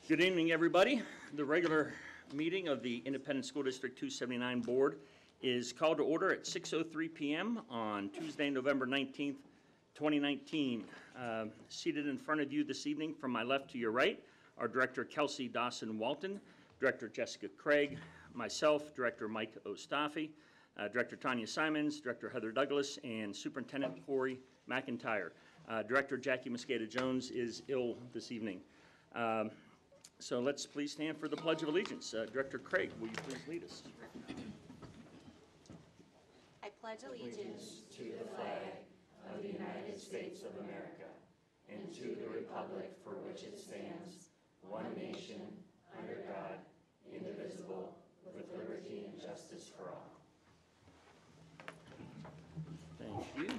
Good evening, everybody. The regular meeting of the Independent School District 279 Board is called to order at 6:03 p.m. on Tuesday, November 19th, 2019. Seated in front of you this evening from my left to your right are Director Kelsey Dawson-Walton, Director Jessica Craig, myself, Director Mike Ostafi, Director Tanya Simons, Director Heather Douglas, and Superintendent Corey McIntyre. Director Jackie Mosqueda-Jones is ill this evening. So let's please stand for the Pledge of Allegiance. Director Craig, will you please lead us? I pledge allegiance to the flag of the United States of America and to the republic for which it stands, one nation, under God, indivisible, with liberty and justice for all. Thank you.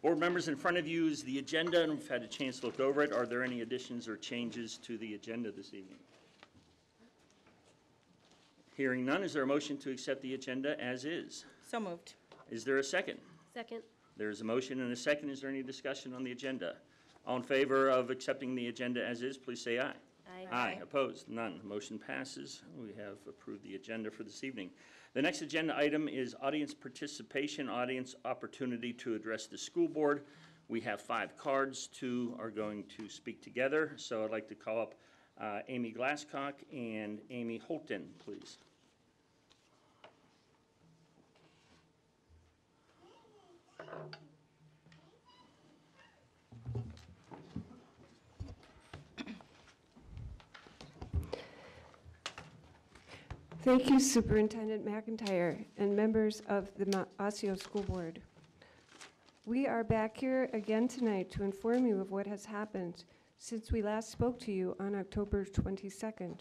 Board members, in front of you is the agenda, and we've had a chance to look over it. Are there any additions or changes to the agenda this evening? Hearing none, is there a motion to accept the agenda as is? So moved. Is there a second? Second. There is a motion and a second. Is there any discussion on the agenda? All in favor of accepting the agenda as is, please say aye. Aye. Aye. Opposed? None. Motion passes. We have approved the agenda for this evening. The next agenda item is audience participation, audience opportunity to address the school board. We have 5 cards. 2 are going to speak together. So I'd like to call up Amy Glasscock and Amy Holton, please. Thank you, Superintendent McIntyre and members of the Osseo School Board. We are back here again tonight to inform you of what has happened since we last spoke to you on October 22nd.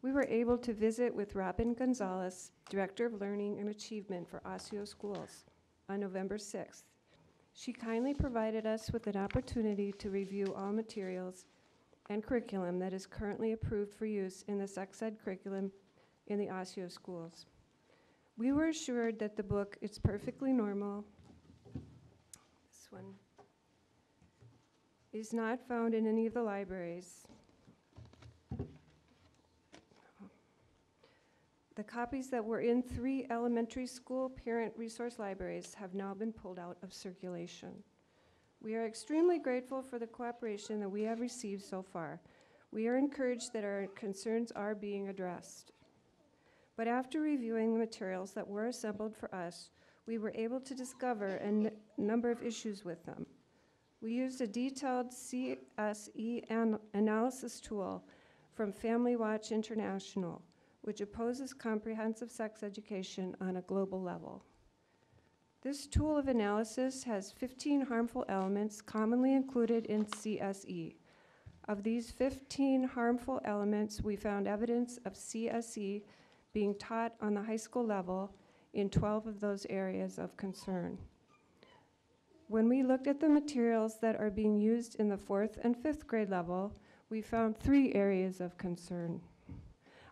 We were able to visit with Robin Gonzalez, Director of Learning and Achievement for Osseo Schools, on November 6th. She kindly provided us with an opportunity to review all materials and curriculum that is currently approved for use in the sex ed curriculum in the Osseo schools. We were assured that the book It's Perfectly Normal, this one, is not found in any of the libraries. The copies that were in 3 elementary school parent resource libraries have now been pulled out of circulation. We are extremely grateful for the cooperation that we have received so far. We are encouraged that our concerns are being addressed. But after reviewing the materials that were assembled for us, we were able to discover a number of issues with them. We used a detailed CSE analysis tool from Family Watch International, which opposes comprehensive sex education on a global level. This tool of analysis has 15 harmful elements commonly included in CSE. Of these 15 harmful elements, we found evidence of CSE being taught on the high school level in 12 of those areas of concern. When we looked at the materials that are being used in the 4th and 5th grade level, we found 3 areas of concern.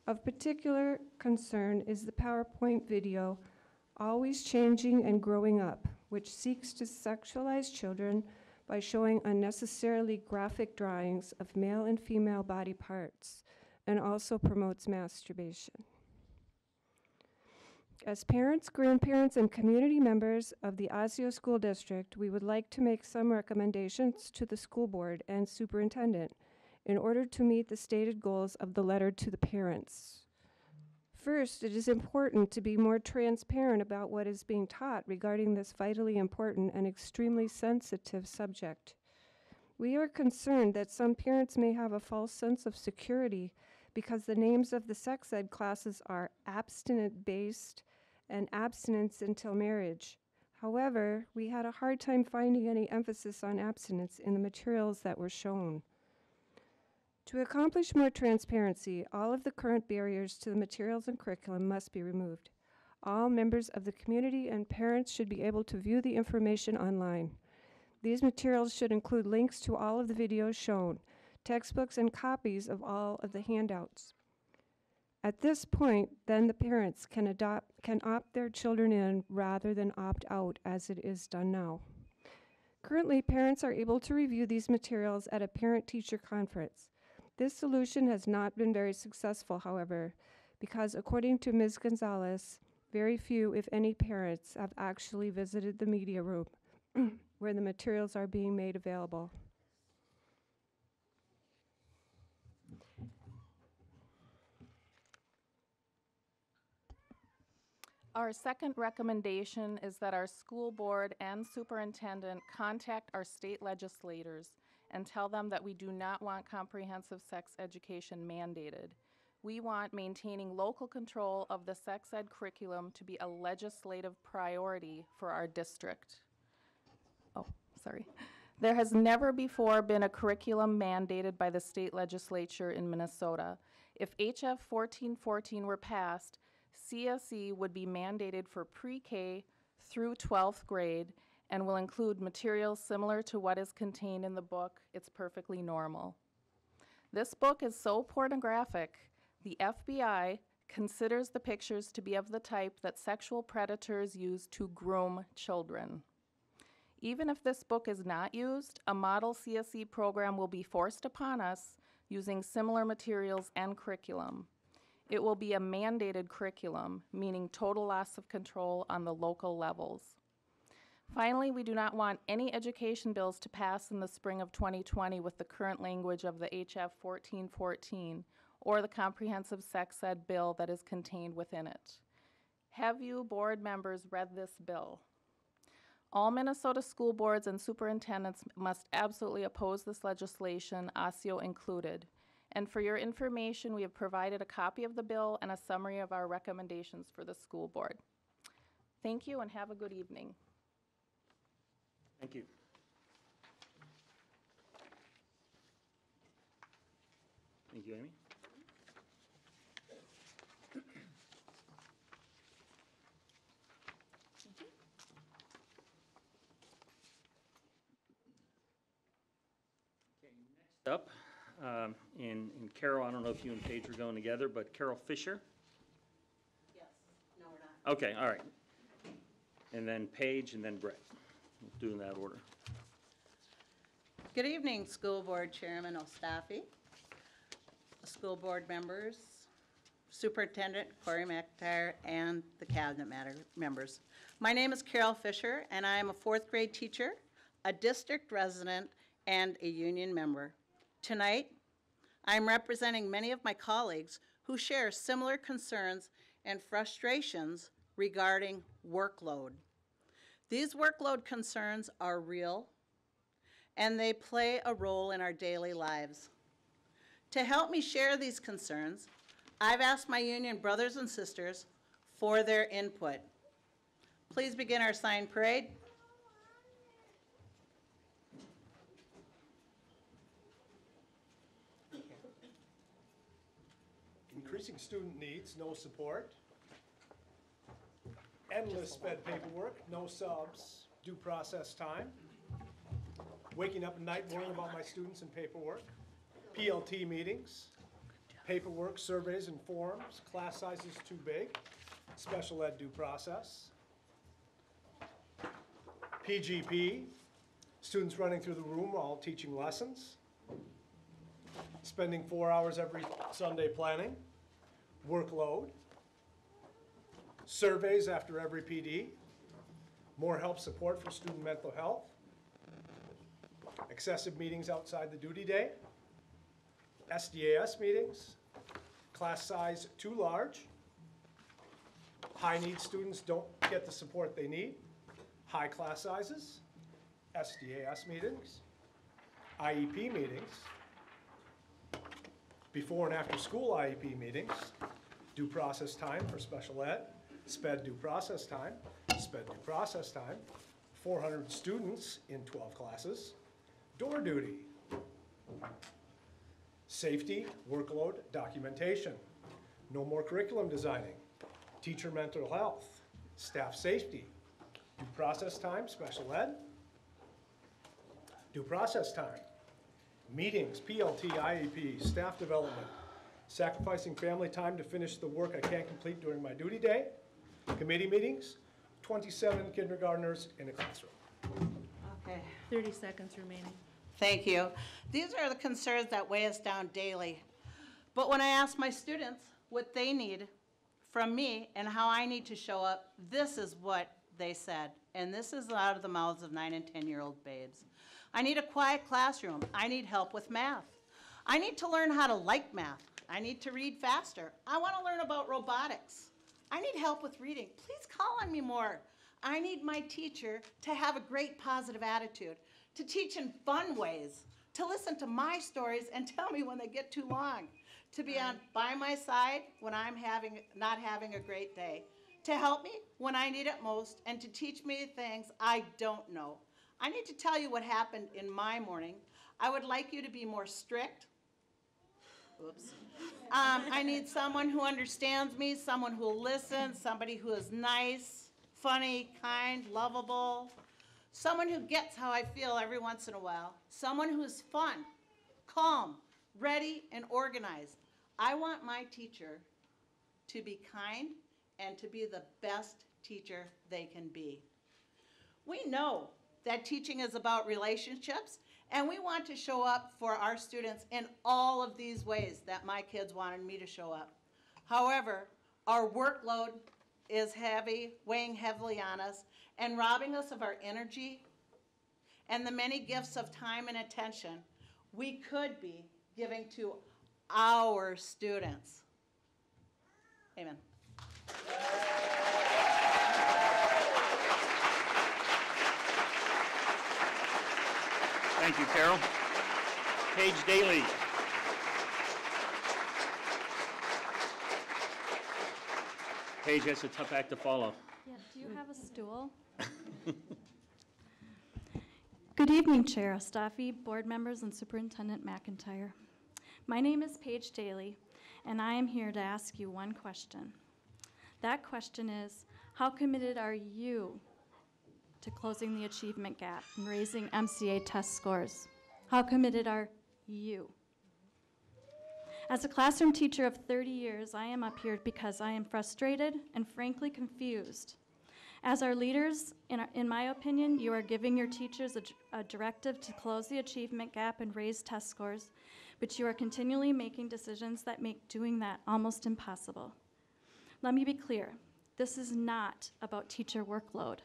Of particular concern is the PowerPoint video, Always Changing and Growing Up, which seeks to sexualize children by showing unnecessarily graphic drawings of male and female body parts, and also promotes masturbation. As parents, grandparents, and community members of the Osseo School District, we would like to make some recommendations to the school board and superintendent in order to meet the stated goals of the letter to the parents. First, it is important to be more transparent about what is being taught regarding this vitally important and extremely sensitive subject. We are concerned that some parents may have a false sense of security because the names of the sex ed classes are abstinent-based and abstinence until marriage. However, we had a hard time finding any emphasis on abstinence in the materials that were shown. To accomplish more transparency, all of the current barriers to the materials and curriculum must be removed. All members of the community and parents should be able to view the information online. These materials should include links to all of the videos shown, textbooks, and copies of all of the handouts. At this point, then the parents can opt their children in rather than opt out as it is done now. Currently, parents are able to review these materials at a parent-teacher conference. This solution has not been very successful, however, because according to Ms. Gonzalez, very few, if any, parents have actually visited the media room where the materials are being made available. Our second recommendation is that our school board and superintendent contact our state legislators and tell them that we do not want comprehensive sex education mandated. We want maintaining local control of the sex ed curriculum to be a legislative priority for our district. Oh, sorry. There has never before been a curriculum mandated by the state legislature in Minnesota. If HF 1414 were passed, CSE would be mandated for pre-K through 12th grade and will include materials similar to what is contained in the book, It's Perfectly Normal. This book is so pornographic, the FBI considers the pictures to be of the type that sexual predators use to groom children. Even if this book is not used, a model CSE program will be forced upon us using similar materials and curriculum. It will be a mandated curriculum, meaning total loss of control on the local levels. Finally, we do not want any education bills to pass in the spring of 2020 with the current language of the HF 1414 or the comprehensive sex ed bill that is contained within it. Have you, board members, read this bill? All Minnesota school boards and superintendents must absolutely oppose this legislation, Osseo included. And for your information, we have provided a copy of the bill and a summary of our recommendations for the school board. Thank you and have a good evening. Thank you. Thank you, Amy. Okay, next up, and Carol, I don't know if you and Paige are going together, but Carol Fischer? Yes. No, we're not. Okay, all right. And then Paige, and then Brett. We'll do in that order. Good evening, School Board Chairman Ostafi, school board members, Superintendent Corey McIntyre, and the cabinet members. My name is Carol Fischer, and I am a fourth grade teacher, a district resident, and a union member. Tonight, I am representing many of my colleagues who share similar concerns and frustrations regarding workload. These workload concerns are real, and they play a role in our daily lives. To help me share these concerns, I've asked my union brothers and sisters for their input. Please begin our sign parade. Increasing student needs, no support. Endless sped paperwork, no subs, due process time. Waking up at night worrying about my students and paperwork. PLT meetings, paperwork, surveys and forms, class sizes too big, special ed due process. PGP, students running through the room while teaching lessons. Spending 4 hours every Sunday planning. Workload. Surveys after every PD. More help support for student mental health. Excessive meetings outside the duty day. SDAS meetings. Class size too large. High need students don't get the support they need. High class sizes. SDAS meetings. IEP meetings. Before and after school IEP meetings, due process time for special ed, SPED due process time, SPED due process time, 400 students in 12 classes, door duty, safety, workload, documentation, no more curriculum designing, teacher mental health, staff safety, due process time, special ed, due process time, meetings, PLT, IEP, staff development, sacrificing family time to finish the work I can't complete during my duty day, committee meetings, 27 kindergartners in a classroom. Okay. 30 seconds remaining. Thank you. These are the concerns that weigh us down daily. But when I ask my students what they need from me and how I need to show up, this is what they said. And this is out of the mouths of 9 and 10-year-old babes. I need a quiet classroom. I need help with math. I need to learn how to like math. I need to read faster. I want to learn about robotics. I need help with reading. Please call on me more. I need my teacher to have a great positive attitude, to teach in fun ways, to listen to my stories and tell me when they get too long, to be by my side when I'm not having a great day, to help me when I need it most, and to teach me things I don't know. I need to tell you what happened in my morning. I would like you to be more strict. Oops. I need someone who understands me, someone who will listen, somebody who is nice, funny, kind, lovable, someone who gets how I feel every once in a while, someone who is fun, calm, ready, and organized. I want my teacher to be kind and to be the best teacher they can be. We know that teaching is about relationships, and we want to show up for our students in all of these ways that my kids wanted me to show up. However, our workload is heavy, weighing heavily on us, and robbing us of our energy and the many gifts of time and attention we could be giving to our students. Amen. Thank you, Carol. Paige Daley. Paige, that's a tough act to follow. Yeah, do you have a stool? Good evening, Chair Ostafi, board members, and Superintendent McIntyre. My name is Paige Daley, and I am here to ask you one question. That question is, how committed are you to closing the achievement gap and raising MCA test scores? How committed are you? As a classroom teacher of 30 years, I am up here because I am frustrated and frankly confused. As our leaders, in my opinion, you are giving your teachers a directive to close the achievement gap and raise test scores, but you are continually making decisions that make doing that almost impossible. Let me be clear, this is not about teacher workload.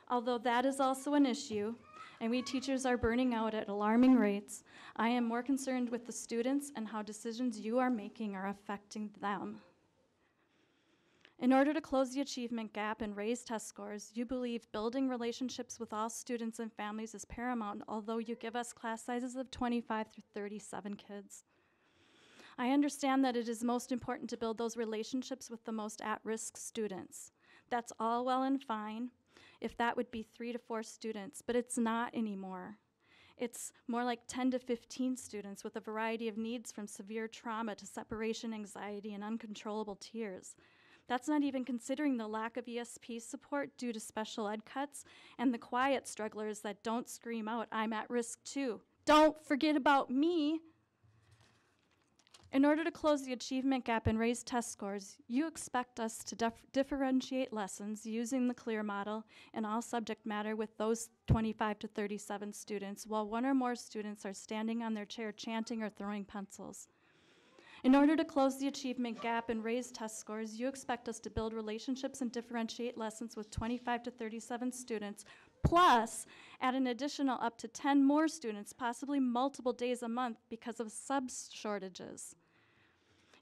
Although that is also an issue, and we teachers are burning out at alarming rates, I am more concerned with the students and how decisions you are making are affecting them. In order to close the achievement gap and raise test scores, you believe building relationships with all students and families is paramount, although you give us class sizes of 25 through 37 kids. I understand that it is most important to build those relationships with the most at-risk students. That's all well and fine if that would be 3 to 4 students, but it's not anymore. It's more like 10 to 15 students with a variety of needs from severe trauma to separation anxiety and uncontrollable tears. That's not even considering the lack of ESP support due to special ed cuts and the quiet strugglers that don't scream out, "I'm at risk too. Don't forget about me." In order to close the achievement gap and raise test scores, you expect us to differentiate lessons using the CLEAR model in all subject matter with those 25 to 37 students, while 1 or more students are standing on their chair chanting or throwing pencils. In order to close the achievement gap and raise test scores, you expect us to build relationships and differentiate lessons with 25 to 37 students, plus add an additional up to 10 more students, possibly multiple days a month because of subs shortages.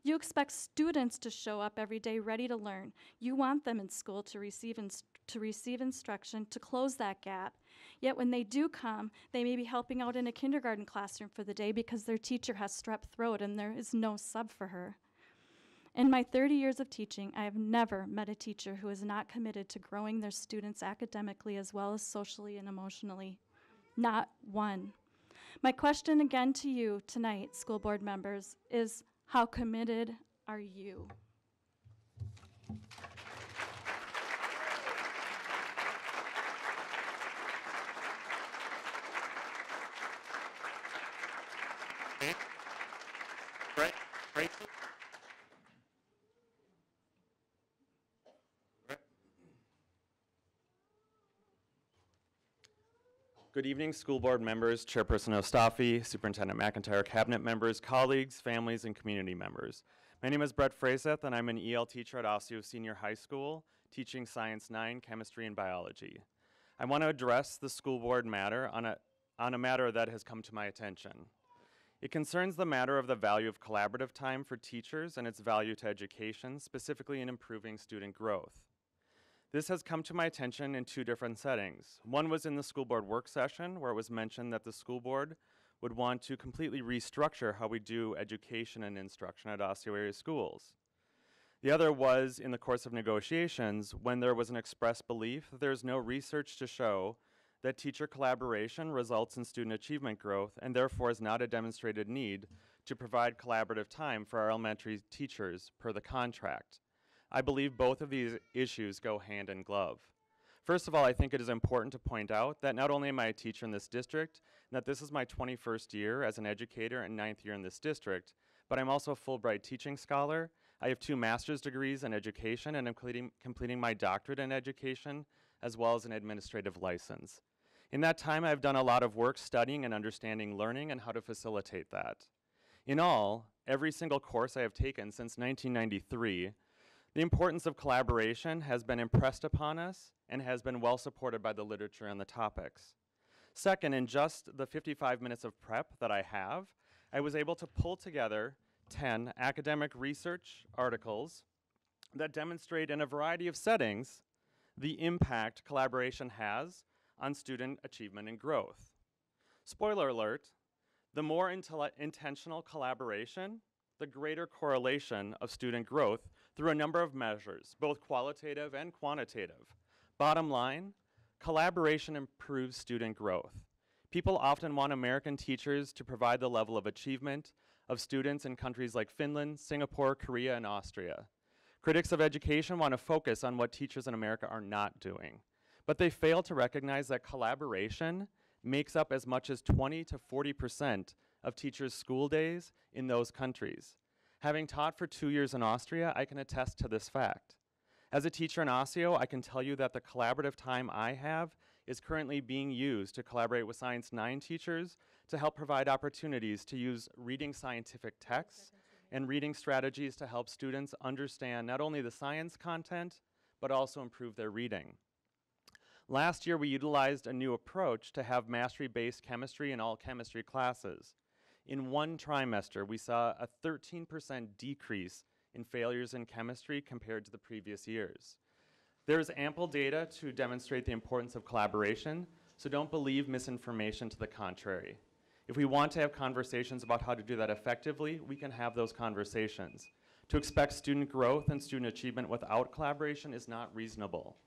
You expect students to show up every day ready to learn. You want them in school to receive instruction to close that gap. Yet when they do come, they may be helping out in a kindergarten classroom for the day because their teacher has strep throat and there is no sub for her. In my 30 years of teaching, I have never met a teacher who is not committed to growing their students academically as well as socially and emotionally. Not one. My question again to you tonight, school board members, is how committed are you? Right. Good evening, school board members, Chairperson Ostafi, Superintendent McIntyre, cabinet members, colleagues, families, and community members. My name is Brett Fraseth, and I'm an EL teacher at Osseo Senior High School, teaching Science 9, Chemistry, and Biology. I want to address the school board matter on a matter that has come to my attention. It concerns the matter of the value of collaborative time for teachers and its value to education, specifically in improving student growth. This has come to my attention in two different settings. One was in the school board work session, where it was mentioned that the school board would want to completely restructure how we do education and instruction at Osseo area schools. The other was in the course of negotiations, when there was an expressed belief that there's no research to show that teacher collaboration results in student achievement growth and therefore is not a demonstrated need to provide collaborative time for our elementary teachers per the contract. I believe both of these issues go hand in glove. First of all, I think it is important to point out that not only am I a teacher in this district, and that this is my 21st year as an educator and 9th year in this district, but I'm also a Fulbright teaching scholar. I have 2 master's degrees in education, and I'm completing my doctorate in education, as well as an administrative license. In that time, I've done a lot of work studying and understanding learning and how to facilitate that. In all, every single course I have taken since 1993, the importance of collaboration has been impressed upon us and has been well supported by the literature on the topics. Second, in just the 55 minutes of prep that I have, I was able to pull together 10 academic research articles that demonstrate in a variety of settings the impact collaboration has on student achievement and growth. Spoiler alert, the more intentional collaboration, the greater correlation of student growth through a number of measures, both qualitative and quantitative. Bottom line, collaboration improves student growth. People often want American teachers to provide the level of achievement of students in countries like Finland, Singapore, Korea, and Austria. Critics of education want to focus on what teachers in America are not doing, but they fail to recognize that collaboration makes up as much as 20 to 40% of teachers' school days in those countries. Having taught for 2 years in Austria, I can attest to this fact. As a teacher in Osseo, I can tell you that the collaborative time I have is currently being used to collaborate with Science 9 teachers to help provide opportunities to use reading scientific texts and reading strategies to help students understand not only the science content, but also improve their reading. Last year, we utilized a new approach to have mastery-based chemistry in all chemistry classes. In one trimester, we saw a 13% decrease in failures in chemistry compared to the previous years. There is ample data to demonstrate the importance of collaboration, so don't believe misinformation to the contrary. If we want to have conversations about how to do that effectively, we can have those conversations. To expect student growth and student achievement without collaboration is not reasonable.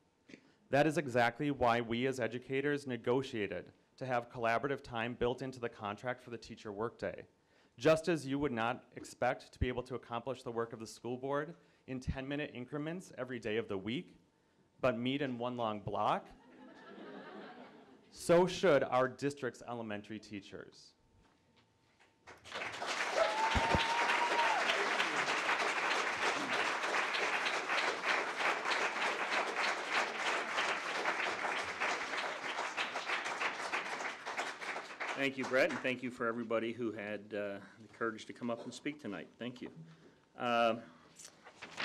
That is exactly why we as educators negotiated to have collaborative time built into the contract for the teacher workday. Just as you would not expect to be able to accomplish the work of the school board in 10-minute increments every day of the week, but meet in one long block, so should our district's elementary teachers. Thank you, Brett, and thank you for everybody who had the courage to come up and speak tonight. Thank you.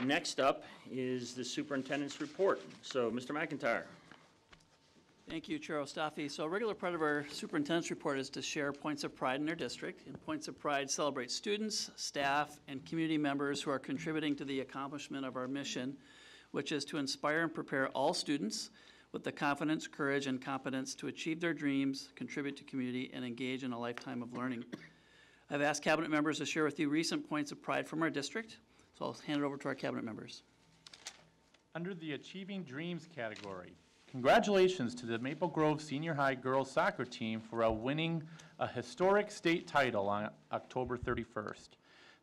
Next up is the Superintendent's Report. So, Mr. McIntyre. Thank you, Chair Ostafi. So a regular part of our Superintendent's Report is to share points of pride in our district. And points of pride celebrate students, staff, and community members who are contributing to the accomplishment of our mission, which is to inspire and prepare all students with the confidence, courage, and competence to achieve their dreams, contribute to community, and engage in a lifetime of learning. I've asked cabinet members to share with you recent points of pride from our district, so I'll hand it over to our cabinet members. Under the Achieving Dreams category, congratulations to the Maple Grove Senior High girls soccer team for winning a historic state title on October 31st.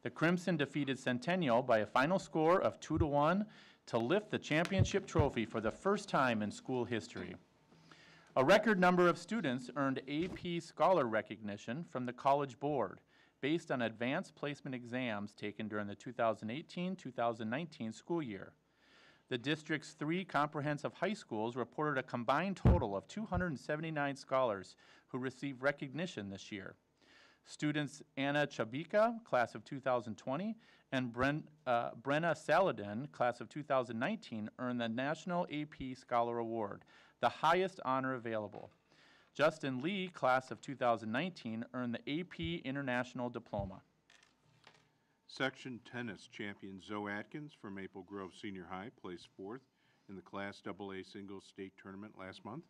The Crimson defeated Centennial by a final score of 2-1 to lift the championship trophy for the first time in school history. A record number of students earned AP Scholar recognition from the College Board based on advanced placement exams taken during the 2018-2019 school year. The district's 3 comprehensive high schools reported a combined total of 279 scholars who received recognition this year. Students Anna Chabika, class of 2020, and Brenna Saladin, class of 2019, earned the National AP Scholar Award, the highest honor available. Justin Lee, class of 2019, earned the AP International Diploma. Section tennis champion Zoe Atkins from Maple Grove Senior High placed 4th in the Class AA Singles State Tournament last month.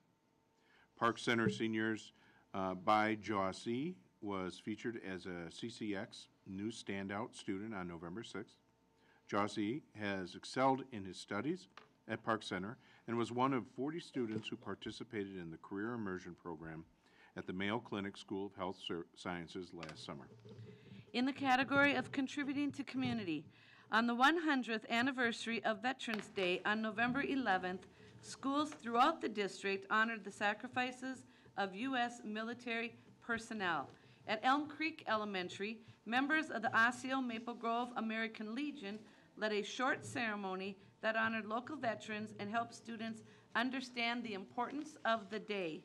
Park Center seniors Bai Jossy was featured as a CCX New Standout student on November 6th. Jossy has excelled in his studies at Park Center and was one of 40 students who participated in the Career Immersion Program at the Mayo Clinic School of Health Sciences last summer. In the category of contributing to community, on the 100th anniversary of Veterans Day on November 11th, schools throughout the district honored the sacrifices of U.S. military personnel. At Elm Creek Elementary, members of the Osseo Maple Grove American Legion led a short ceremony that honored local veterans and helped students understand the importance of the day.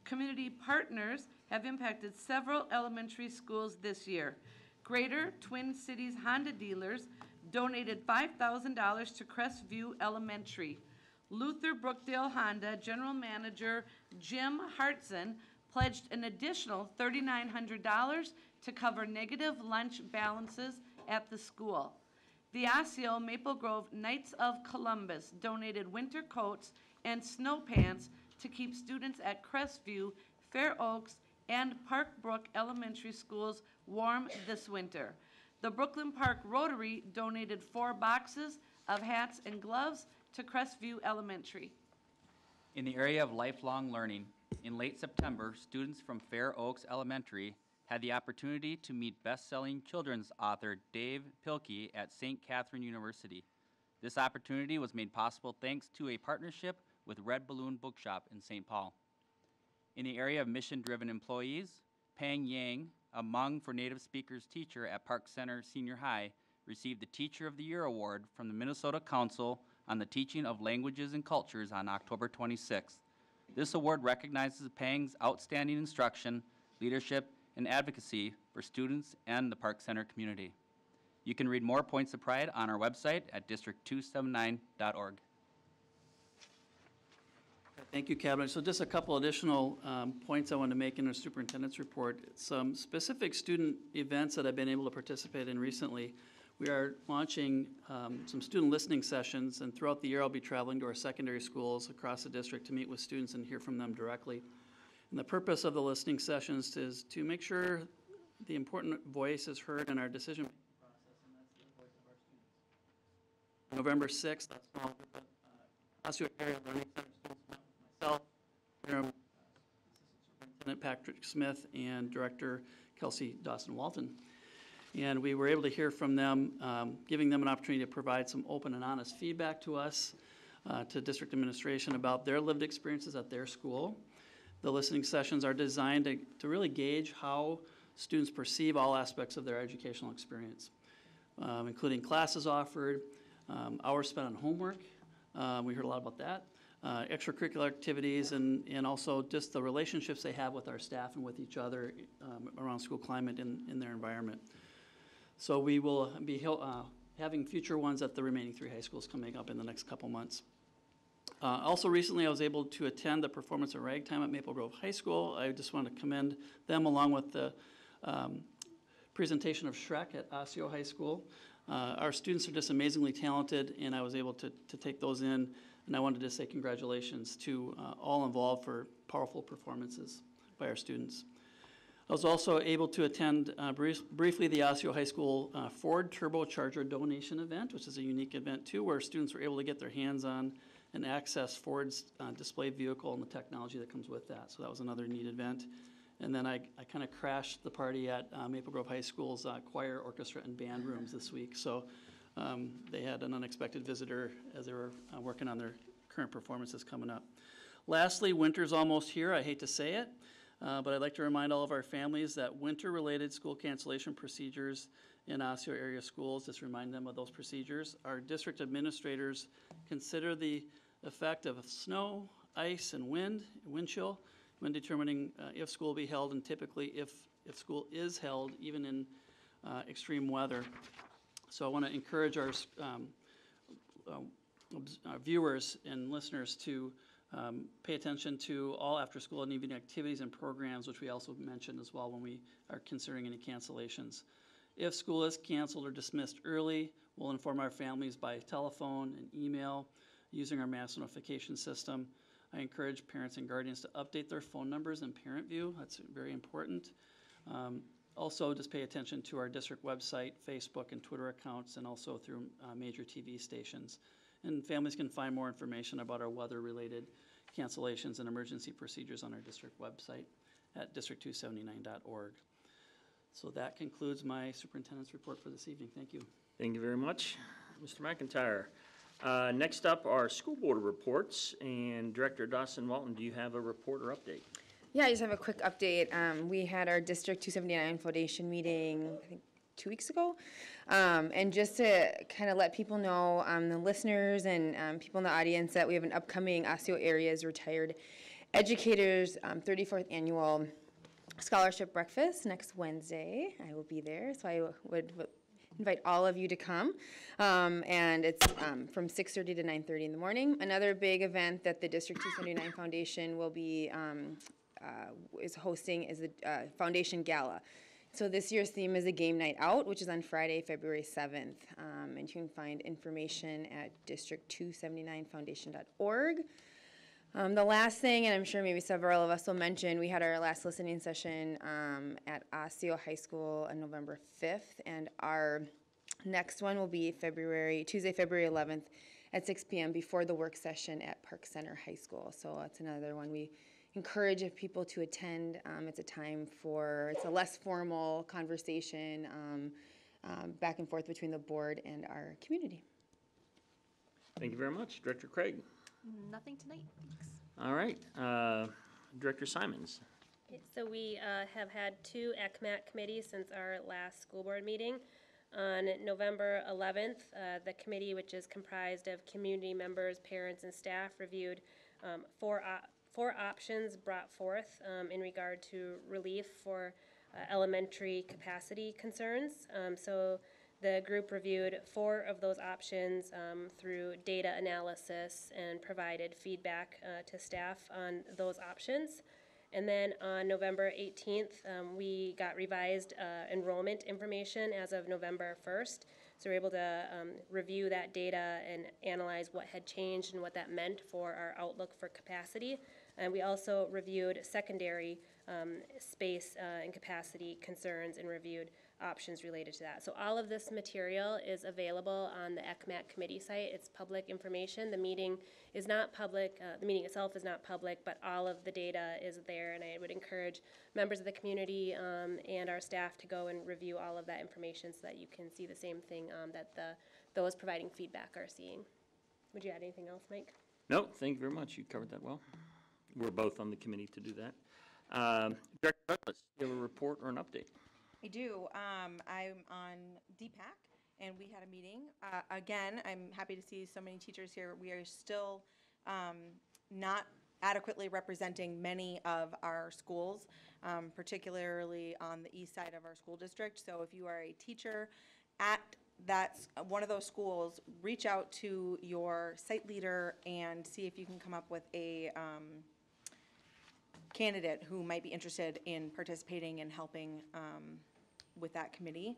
Community partners have impacted several elementary schools this year. Greater Twin Cities Honda dealers donated $5,000 to Crestview Elementary. Luther Brookdale Honda General Manager Jim Hartson pledged an additional $3,900 to cover negative lunch balances at the school. The Osseo Maple Grove Knights of Columbus donated winter coats and snow pants to keep students at Crestview, Fair Oaks, and Park Brook Elementary Schools warm this winter. The Brooklyn Park Rotary donated 4 boxes of hats and gloves to Crestview Elementary. In the area of lifelong learning, in late September, students from Fair Oaks Elementary had the opportunity to meet best-selling children's author Dave Pilkey at St. Catherine University. This opportunity was made possible thanks to a partnership with Red Balloon Bookshop in St. Paul. In the area of mission-driven employees, Pang Yang, a Hmong for Native Speakers teacher at Park Center Senior High, received the Teacher of the Year Award from the Minnesota Council on the Teaching of Languages and Cultures on October 26th. This award recognizes Pang's outstanding instruction, leadership, and advocacy for students and the Park Center community. You can read more Points of Pride on our website at district279.org. Thank you, Cabinet. So just a couple additional points I want to make in our superintendent's report. Some specific student events that I've been able to participate in recently. We are launching some student listening sessions, and throughout the year I'll be traveling to our secondary schools across the district to meet with students and hear from them directly. And the purpose of the listening sessions is to make sure the important voice is heard in our decision-making process, and that's the voice of our students. November 6th, a small group of Osseo Area Learning Center students met with myself, Assistant Superintendent Patrick Smith, and Director Kelsey Dawson-Walton. And we were able to hear from them, giving them an opportunity to provide some open and honest feedback to us, to district administration about their lived experiences at their school. The listening sessions are designed to really gauge how students perceive all aspects of their educational experience, including classes offered, hours spent on homework. We heard a lot about that. Extracurricular activities, and also just the relationships they have with our staff and with each other around school climate in their environment. So we will be having future ones at the remaining 3 high schools coming up in the next couple months. Also recently I was able to attend the performance of ragtime at Maple Grove High School. I just want to commend them along with the presentation of Shrek at Osseo High School. Our students are just amazingly talented, and I was able to take those in, and I wanted to say congratulations to all involved for powerful performances by our students. I was also able to attend briefly the Osseo High School Ford Turbocharger donation event, which is a unique event too, where students were able to get their hands on and access Ford's display vehicle and the technology that comes with that. So that was another neat event. And then I kind of crashed the party at Maple Grove High School's choir, orchestra, and band rooms this week. So they had an unexpected visitor as they were working on their current performances coming up. Lastly, winter's almost here. I hate to say it. But I'd like to remind all of our families that winter-related school cancellation procedures in Osseo area schools, just remind them of those procedures. Our district administrators consider the effect of snow, ice, and wind chill, when determining if school will be held, and typically if school is held, even in extreme weather. So I want to encourage our viewers and listeners to pay attention to all after-school and evening activities and programs, which we also mentioned as well when we are considering any cancellations. If school is canceled or dismissed early, we'll inform our families by telephone and email using our mass notification system. I encourage parents and guardians to update their phone numbers in Parent View. That's very important. Also, just pay attention to our district website, Facebook, and Twitter accounts, and also through major TV stations. And families can find more information about our weather-related cancellations and emergency procedures on our district website at district279.org. So that concludes my superintendent's report for this evening. Thank you. Thank you very much, Mr. McIntyre. Next up are school board reports, and Director Dawson Walton, do you have a report or update? Yeah, I just have a quick update. We had our District 279 Foundation meeting, I think 2 weeks ago. And just to kind of let people know, the listeners and people in the audience, that we have an upcoming Osseo Area's Retired Educators 34th Annual Scholarship Breakfast next Wednesday. I will be there, so I would invite all of you to come. And it's from 6:30 to 9:30 in the morning. Another big event that the District 279 Foundation will be is hosting is the Foundation Gala. So this year's theme is a game night out, which is on Friday, February 7th. And you can find information at district279foundation.org. The last thing, and I'm sure maybe several of us will mention, we had our last listening session at Osseo High School on November 5th, and our next one will be Tuesday, February 11th at 6 p.m. before the work session at Park Center High School. So that's another one we encourage people to attend. It's a time it's a less formal conversation back and forth between the board and our community. Thank you very much. Director Craig. Nothing tonight, thanks. All right. Director Simons. Okay, so we have had 2 ACMAT committees since our last school board meeting. On November 11th, the committee, which is comprised of community members, parents, and staff, reviewed 4 options brought forth in regard to relief for elementary capacity concerns. So the group reviewed 4 of those options through data analysis and provided feedback to staff on those options. And then on November 18th, we got revised enrollment information as of November 1st. So we're able to review that data and analyze what had changed and what that meant for our outlook for capacity. And we also reviewed secondary space and capacity concerns and reviewed options related to that. So all of this material is available on the ECMAT committee site. It's public information. The meeting is not public. The meeting itself is not public, but all of the data is there, and I would encourage members of the community and our staff to go and review all of that information so that you can see the same thing that those providing feedback are seeing. Would you add anything else, Mike? No, thank you very much. You covered that well. We're both on the committee to do that. Director Douglas, do you have a report or an update? I do. I'm on DPAC, and we had a meeting. Again, I'm happy to see so many teachers here. We are still not adequately representing many of our schools, particularly on the east side of our school district. So if you are a teacher at one of those schools, reach out to your site leader and see if you can come up with a candidate who might be interested in participating and helping with that committee.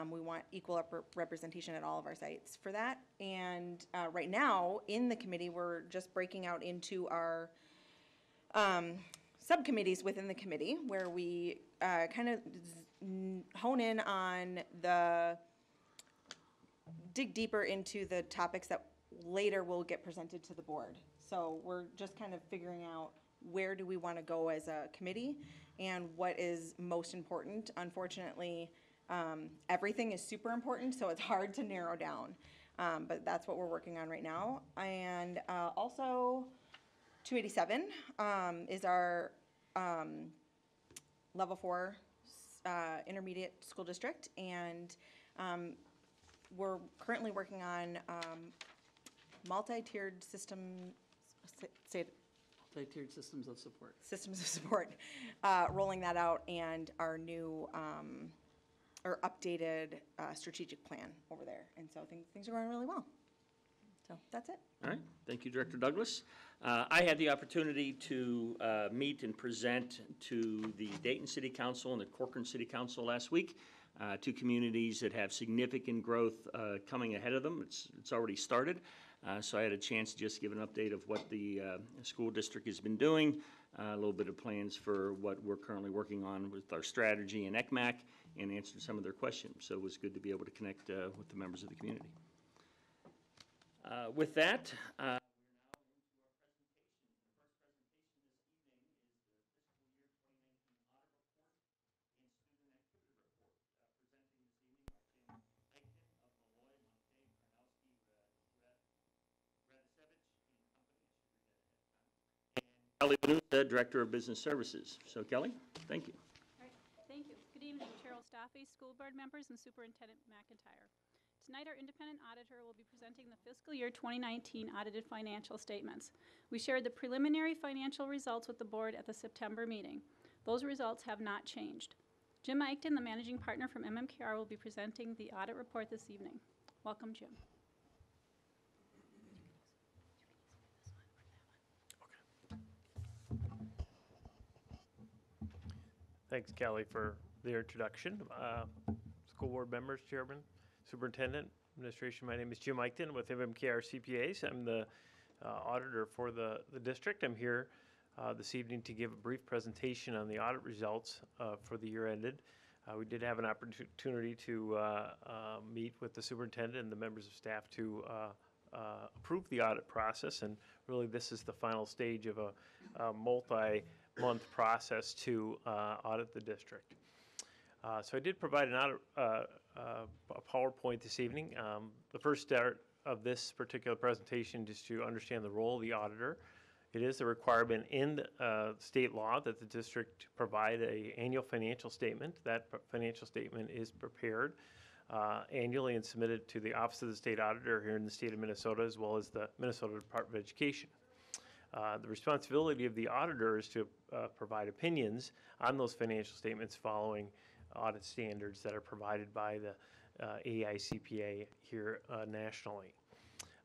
We want equal representation at all of our sites for that. And right now, in the committee, we're just breaking out into our subcommittees within the committee, where we kind of hone in on dig deeper into the topics that later will get presented to the board. So we're just kind of figuring out where do we want to go as a committee and what is most important. Unfortunately, everything is super important, so it's hard to narrow down. But that's what we're working on right now. And also, 287 is our level 4 intermediate school district, and we're currently working on multi-tiered system, say it, Multi-tiered systems of support. systems of support, rolling that out, and our new, or updated strategic plan over there. And so things are going really well. So that's it. All right, thank you, Director Douglas. I had the opportunity to meet and present to the Dayton City Council and the Corcoran City Council last week, two communities that have significant growth coming ahead of them. It's already started, so I had a chance to just give an update of what the school district has been doing, a little bit of plans for what we're currently working on with our strategy and ECMAC, and answered some of their questions. So it was good to be able to connect with the members of the community. With that, Kelly Benuta, Director of Business Services. So Kelly, thank you. All right, thank you. Good evening, Chair Ostafi, school board members, and Superintendent McIntyre. Tonight, our independent auditor will be presenting the fiscal year 2019 audited financial statements. We shared the preliminary financial results with the board at the September meeting. Those results have not changed. Jim Eichten, the managing partner from MMKR, will be presenting the audit report this evening. Welcome, Jim. Thanks, Kelly, for the introduction. School board members, chairman, superintendent, administration. My name is Jim Eichten with MMKR CPAs. I'm the auditor for the district. I'm here this evening to give a brief presentation on the audit results for the year ended. We did have an opportunity to meet with the superintendent and the members of staff to approve the audit process, and really this is the final stage of a multi-month process to audit the district. So I did provide an audit, a PowerPoint this evening. The first start of this particular presentation is to understand the role of the auditor. It is a requirement in state law that the district provide an annual financial statement. That financial statement is prepared annually and submitted to the Office of the State Auditor here in the state of Minnesota, as well as the Minnesota Department of Education. The responsibility of the auditor is to provide opinions on those financial statements following audit standards that are provided by the AICPA here nationally.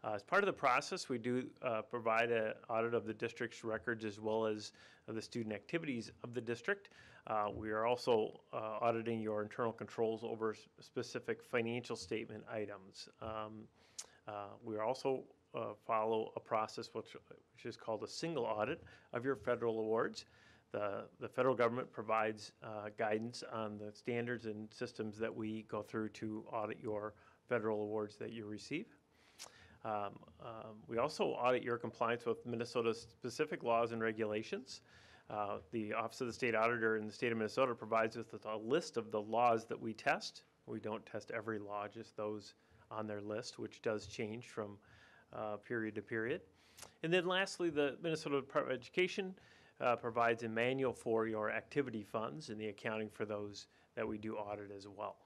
As part of the process, we do provide an audit of the district's records as well as the student activities of the district. We are also auditing your internal controls over specific financial statement items. We are also follow a process which is called a single audit of your federal awards. The federal government provides guidance on the standards and systems that we go through to audit your federal awards that you receive. We also audit your compliance with Minnesota's specific laws and regulations. The Office of the State Auditor in the state of Minnesota provides us with a list of the laws that we test. We don't test every law, just those on their list, which does change from period to period. And then lastly, the Minnesota Department of Education provides a manual for your activity funds and the accounting for those that we do audit as well.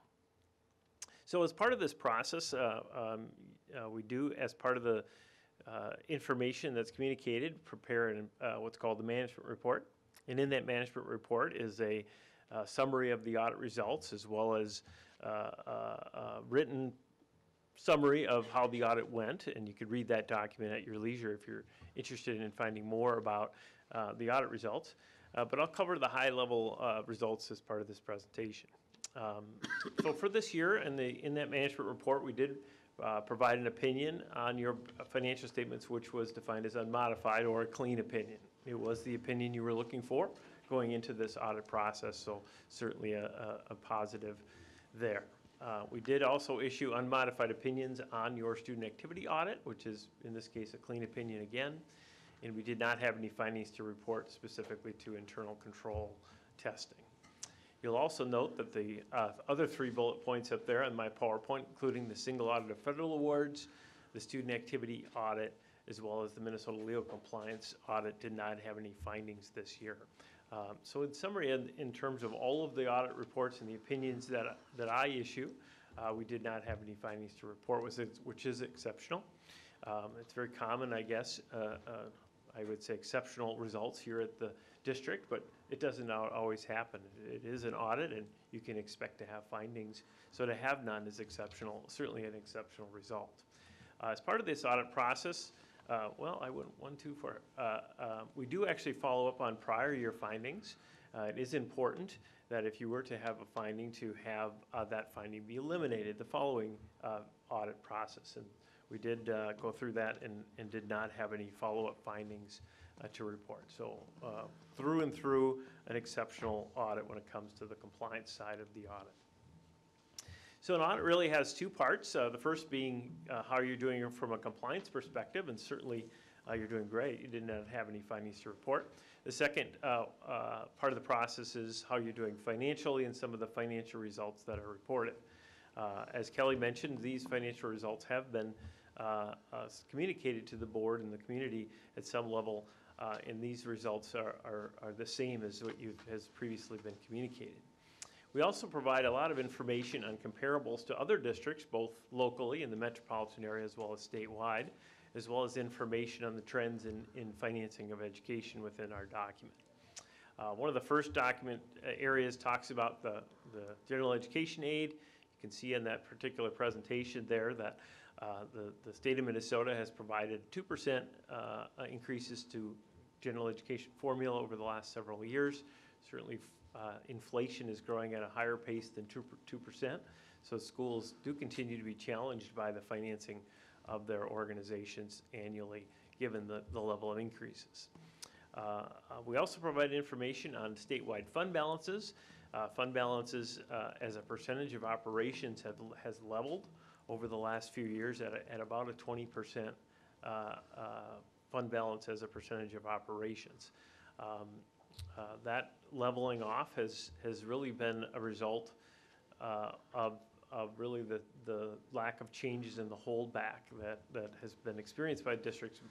So as part of this process, we do, as part of the information that's communicated, prepare what's called the management report. And in that management report is a summary of the audit results, as well as a written summary of how the audit went, and you could read that document at your leisure if you're interested in finding more about the audit results. But I'll cover the high-level results as part of this presentation. So for this year, in that management report, we did provide an opinion on your financial statements, which was defined as unmodified or a clean opinion. It was the opinion you were looking for going into this audit process, so certainly a positive there. We did also issue unmodified opinions on your student activity audit, which is, in this case, a clean opinion again. And we did not have any findings to report specifically to internal control testing. You'll also note that the other 3 bullet points up there on my PowerPoint, including the single audit of federal awards, the student activity audit, as well as the Minnesota legal compliance audit, did not have any findings this year. So in summary, in terms of all of the audit reports and the opinions that I issue, we did not have any findings to report, which is exceptional. It's very common, I guess, I would say exceptional results here at the district, but it doesn't always happen. It is an audit, and you can expect to have findings. So to have none is exceptional, certainly an exceptional result. As part of this audit process, well, I wouldn't want to for, we do actually follow up on prior year findings. It is important that if you were to have a finding, to have that finding be eliminated the following audit process. And we did go through that and did not have any follow-up findings to report. So through and through, an exceptional audit when it comes to the compliance side of the audit. So an audit really has two parts. The first being how you're doing from a compliance perspective, and certainly you're doing great. You did not have any findings to report. The second part of the process is how you're doing financially and some of the financial results that are reported. As Kelly mentioned, these financial results have been communicated to the board and the community at some level, and these results are the same as what has previously been communicated. We also provide a lot of information on comparables to other districts, both locally in the metropolitan area as well as statewide, as well as information on the trends in financing of education within our document. One of the first document areas talks about the general education aid. You can see in that particular presentation there that the state of Minnesota has provided 2% increases to general education formula over the last several years. Certainly inflation is growing at a higher pace than 2%, so schools do continue to be challenged by the financing of their organizations annually, given the level of increases. We also provide information on statewide fund balances. Fund balances as a percentage of operations has leveled over the last few years at about a 20% fund balance as a percentage of operations. That leveling off has really been a result of really the lack of changes in the holdback that has been experienced by districts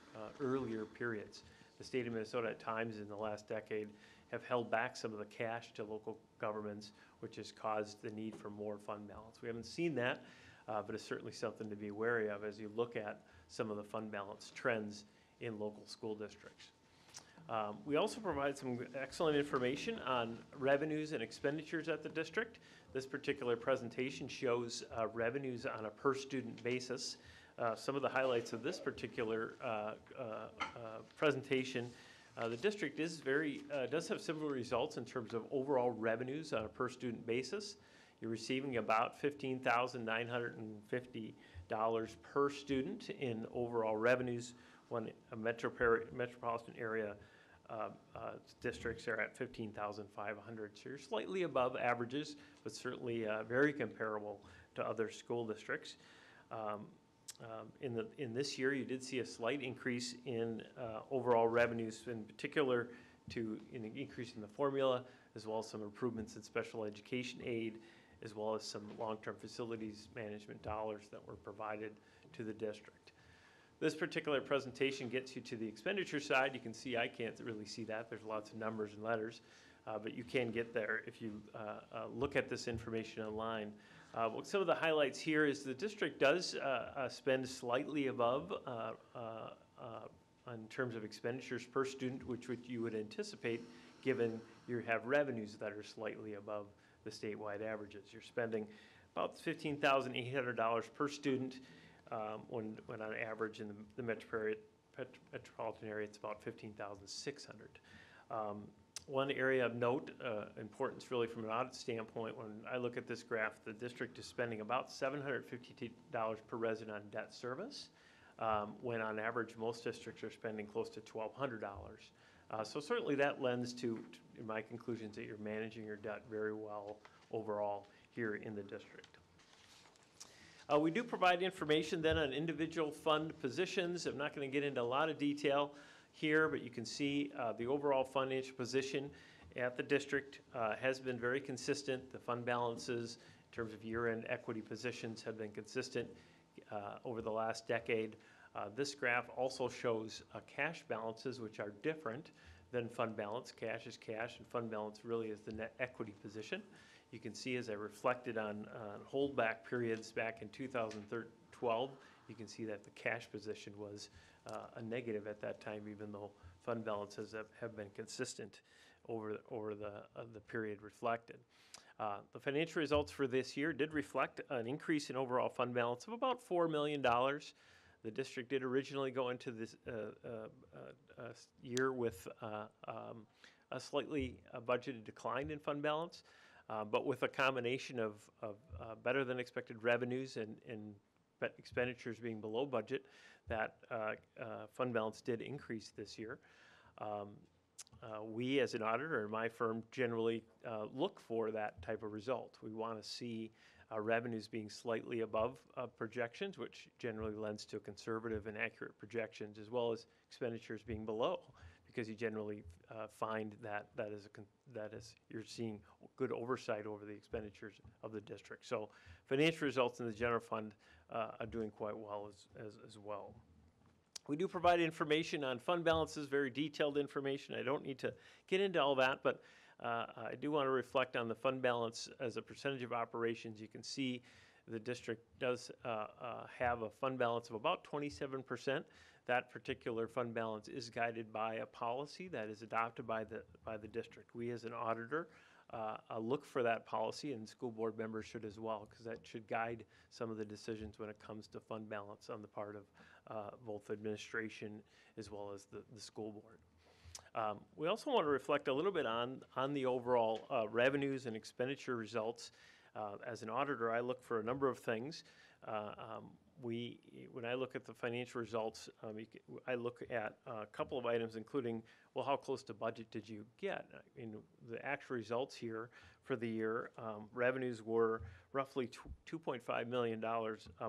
earlier periods. The state of Minnesota at times in the last decade have held back some of the cash to local governments, which has caused the need for more fund balance. We haven't seen that, but it's certainly something to be wary of as you look at some of the fund balance trends in local school districts. We also provide some excellent information on revenues and expenditures at the district. This particular presentation shows revenues on a per student basis. Some of the highlights of this particular presentation, the district is does have similar results in terms of overall revenues on a per student basis. You're receiving about $15,950 per student in overall revenues when a metropolitan area districts are at $15,500. So you're slightly above averages, but certainly very comparable to other school districts. In this year, you did see a slight increase in overall revenues, in particular to an increase in the formula, as well as some improvements in special education aid, as well as some long-term facilities management dollars that were provided to the district. This particular presentation gets you to the expenditure side. You can see I can't really see that. There's lots of numbers and letters, but you can get there if you look at this information online. Some of the highlights here is the district does spend slightly above in terms of expenditures per student, which you would anticipate given you have revenues that are slightly above the statewide averages. You're spending about $15,800 per student. When on average in the metropolitan area, it's about $15,600. One area of note, importance really from an audit standpoint, when I look at this graph, the district is spending about $750 per resident on debt service, when on average most districts are spending close to $1,200. So certainly that lends to my conclusions that you're managing your debt very well overall here in the district. We do provide information then on individual fund positions. I'm not going to get into a lot of detail here, but you can see the overall financial position at the district has been very consistent. The fund balances in terms of year-end equity positions have been consistent over the last decade. This graph also shows cash balances, which are different than fund balance. Cash is cash, and fund balance really is the net equity position. You can see as I reflected on holdback periods back in 2012, you can see that the cash position was a negative at that time, even though fund balances have been consistent over the period reflected. The financial results for this year did reflect an increase in overall fund balance of about $4 million. The district did originally go into this year with a slightly budgeted decline in fund balance, but with a combination of better than expected revenues and expenditures being below budget, that fund balance did increase this year. We, as an auditor, and my firm, generally look for that type of result. We want to see revenues being slightly above projections, which generally lends to conservative and accurate projections, as well as expenditures being below, because you generally find that you're seeing good oversight over the expenditures of the district. So financial results in the general fund are doing quite well as well. We do provide information on fund balances, very detailed information. I don't need to get into all that, but I do want to reflect on the fund balance as a percentage of operations. You can see the district does have a fund balance of about 27%. That particular fund balance is guided by a policy that is adopted by the district. We, as an auditor, look for that policy, and school board members should as well, because that should guide some of the decisions when it comes to fund balance on the part of both administration as well as the school board. We also want to reflect a little bit on the overall revenues and expenditure results. As an auditor, I look for a number of things. When I look at the financial results, I look at a couple of items, including, well, how close to budget did you get? In the actual results here for the year, revenues were roughly $2.5 million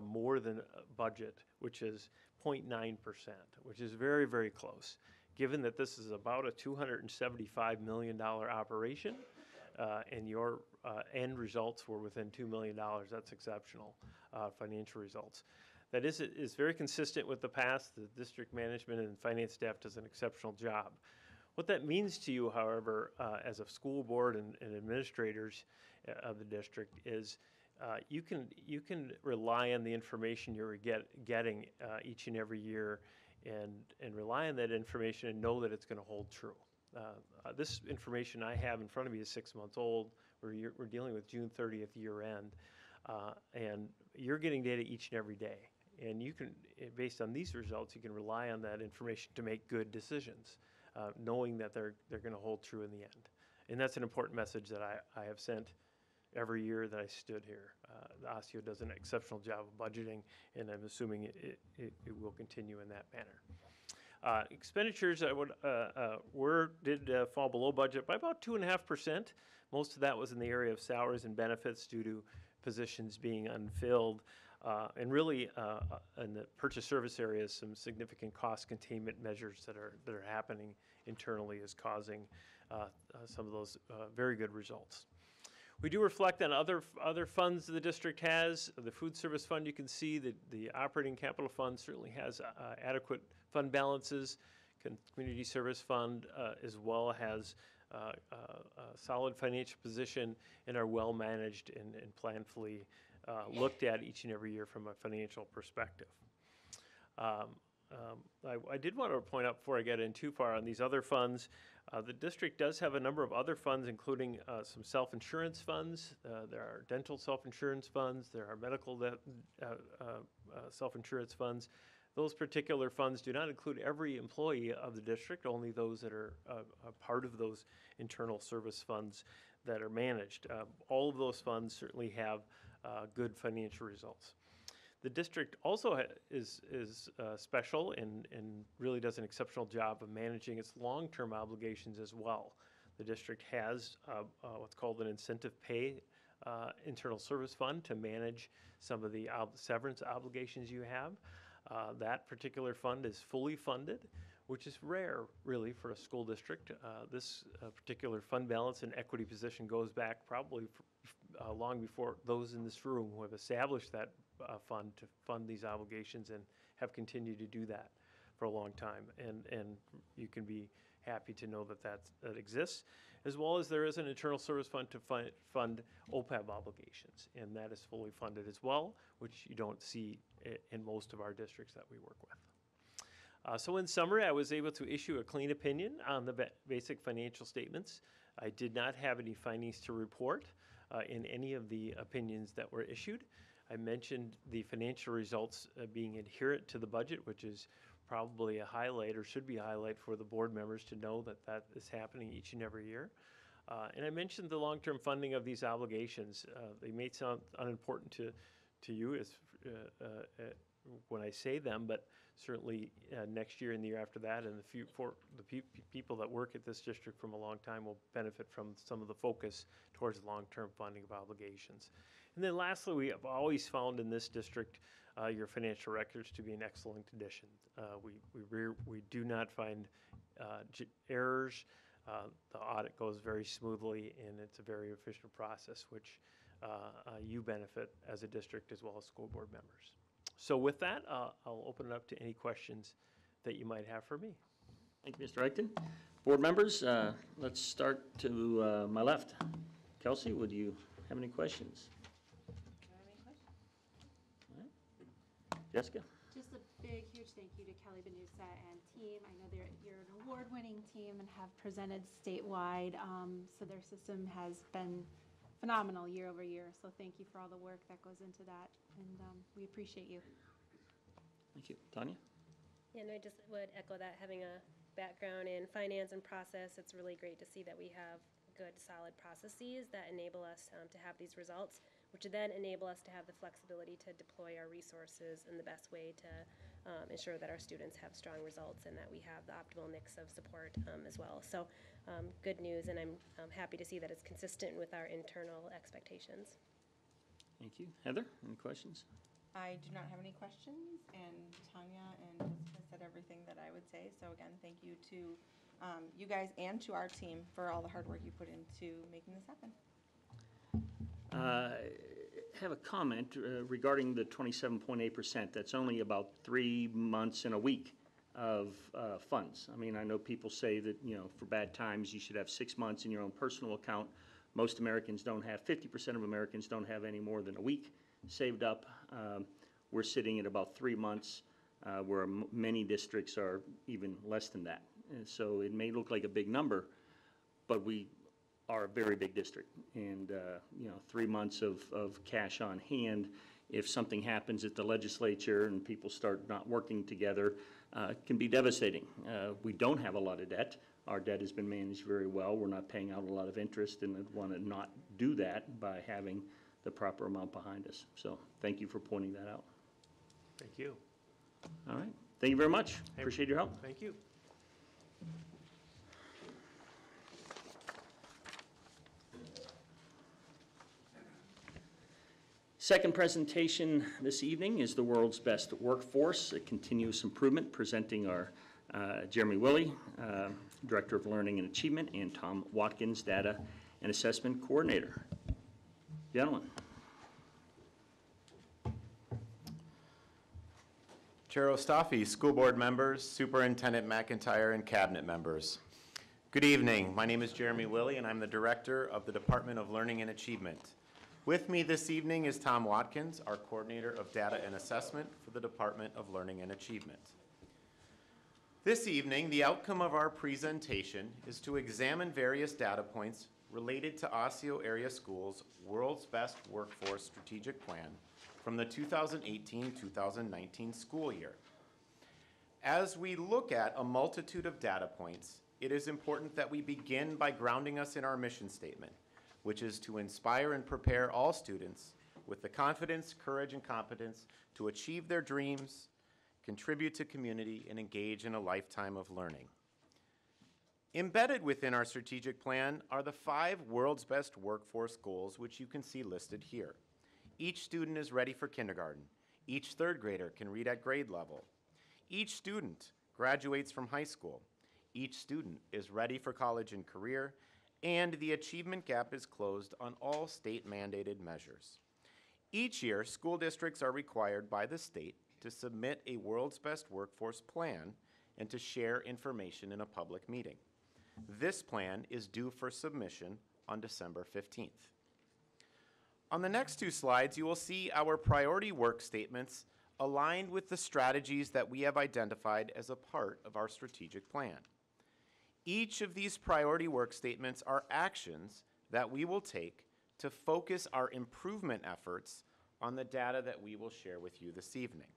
more than budget, which is 0.9%, which is very, very close. Given that this is about a $275 million operation, and your end results were within $2 million, that's exceptional financial results. That is very consistent with the past. The district management and finance staff does an exceptional job. What that means to you, however, as a school board and administrators of the district is you can rely on the information you're getting each and every year and rely on that information and know that it's going to hold true. This information I have in front of me is 6 months old. We're dealing with June 30th year end, and you're getting data each and every day. And you can, based on these results, you can rely on that information to make good decisions, knowing that they're going to hold true in the end. And that's an important message that I have sent every year that I stood here. The Osseo does an exceptional job of budgeting, and I'm assuming it will continue in that manner. Expenditures did fall below budget by about 2.5%. Most of that was in the area of salaries and benefits due to positions being unfilled. And really, in the purchase service areas, some significant cost containment measures that are happening internally is causing some of those very good results. We do reflect on other funds the district has. The food service fund, you can see that the operating capital fund certainly has adequate fund balances. Community service fund as well has a solid financial position and are well managed and planfully looked at each and every year from a financial perspective. I did want to point out before I get in too far on these other funds, the district does have a number of other funds, including some self-insurance funds. There are dental self-insurance funds. There are medical self-insurance funds. Those particular funds do not include every employee of the district, only those that are a part of those internal service funds that are managed. All of those funds certainly have good financial results. The district also is special and really does an exceptional job of managing its long-term obligations as well. The district has what's called an incentive pay internal service fund to manage some of the severance obligations you have. That particular fund is fully funded, which is rare, really, for a school district. This particular fund balance and equity position goes back probably long before those in this room who have established that fund to fund these obligations and have continued to do that for a long time. And you can be happy to know that that exists, as well as there is an internal service fund to fund OPEB obligations, and that is fully funded as well, which you don't see in most of our districts that we work with. So in summary, I was able to issue a clean opinion on the basic financial statements. I did not have any findings to report in any of the opinions that were issued. I mentioned the financial results being adherent to the budget, which is probably a highlight, or should be a highlight for the board members to know that that is happening each and every year. And I mentioned the long-term funding of these obligations. They may sound unimportant to you as when I say them, but certainly next year and the year after that, and for the people that work at this district from a long time will benefit from some of the focus towards long-term funding of obligations. And then lastly, we have always found in this district your financial records to be in excellent condition. We do not find errors. The audit goes very smoothly, and it's a very efficient process, which you benefit as a district as well as school board members. So with that, I'll open it up to any questions that you might have for me. Thank you, Mr. Eichten. Board members, let's start to my left. Kelsey, would you have any questions? All right. Jessica? Just a big, huge thank you to Kelly Benusa and team. I know you're an award-winning team and have presented statewide, so their system has been phenomenal year over year. So thank you for all the work that goes into that, and we appreciate you. Thank you. Tanya? Yeah, and I just would echo that, having a background in finance and process, it's really great to see that we have good, solid processes that enable us to have these results, which then enable us to have the flexibility to deploy our resources in the best way to ensure that our students have strong results and that we have the optimal mix of support as well. So good news, and I'm happy to see that it's consistent with our internal expectations. Thank you. Heather, any questions? I do not have any questions, and Tanya and Jessica said everything that I would say. So again, thank you to you guys and to our team for all the hard work you put into making this happen. I have a comment regarding the 27.8%. That's only about 3 months and a week of funds. I mean, I know people say that, you know, for bad times, you should have 6 months in your own personal account. Most Americans don't have, 50% of Americans don't have any more than a week saved up. We're sitting at about 3 months, where many districts are even less than that. And so it may look like a big number, but we are a very big district. And, you know, 3 months of cash on hand, if something happens at the legislature and people start not working together, can be devastating. We don't have a lot of debt. Our debt has been managed very well. We're not paying out a lot of interest, and I'd want to not do that by having the proper amount behind us. So thank you for pointing that out. Thank you. All right. Thank you very much. Appreciate your help. Thank you. Second presentation this evening is the World's Best Workforce, a continuous improvement, presenting our Jeremy Willey, Director of Learning and Achievement, and Tom Watkins, Data and Assessment Coordinator. Gentlemen. Chair Ostaffi, school board members, Superintendent McIntyre, and cabinet members. Good evening. My name is Jeremy Willey, and I'm the Director of the Department of Learning and Achievement. With me this evening is Tom Watkins, our Coordinator of Data and Assessment for the Department of Learning and Achievement. This evening, the outcome of our presentation is to examine various data points related to Osseo Area Schools' World's Best Workforce Strategic Plan from the 2018-2019 school year. As we look at a multitude of data points, it is important that we begin by grounding us in our mission statement, which is to inspire and prepare all students with the confidence, courage, and competence to achieve their dreams, contribute to community, and engage in a lifetime of learning. Embedded within our strategic plan are the 5 World's Best Workforce goals, which you can see listed here. Each student is ready for kindergarten. Each third grader can read at grade level. Each student graduates from high school. Each student is ready for college and career, and the achievement gap is closed on all state-mandated measures. Each year, school districts are required by the state to submit a World's Best Workforce plan and to share information in a public meeting. This plan is due for submission on December 15th. On the next two slides, you will see our priority work statements aligned with the strategies that we have identified as a part of our strategic plan. Each of these priority work statements are actions that we will take to focus our improvement efforts on the data that we will share with you this evening.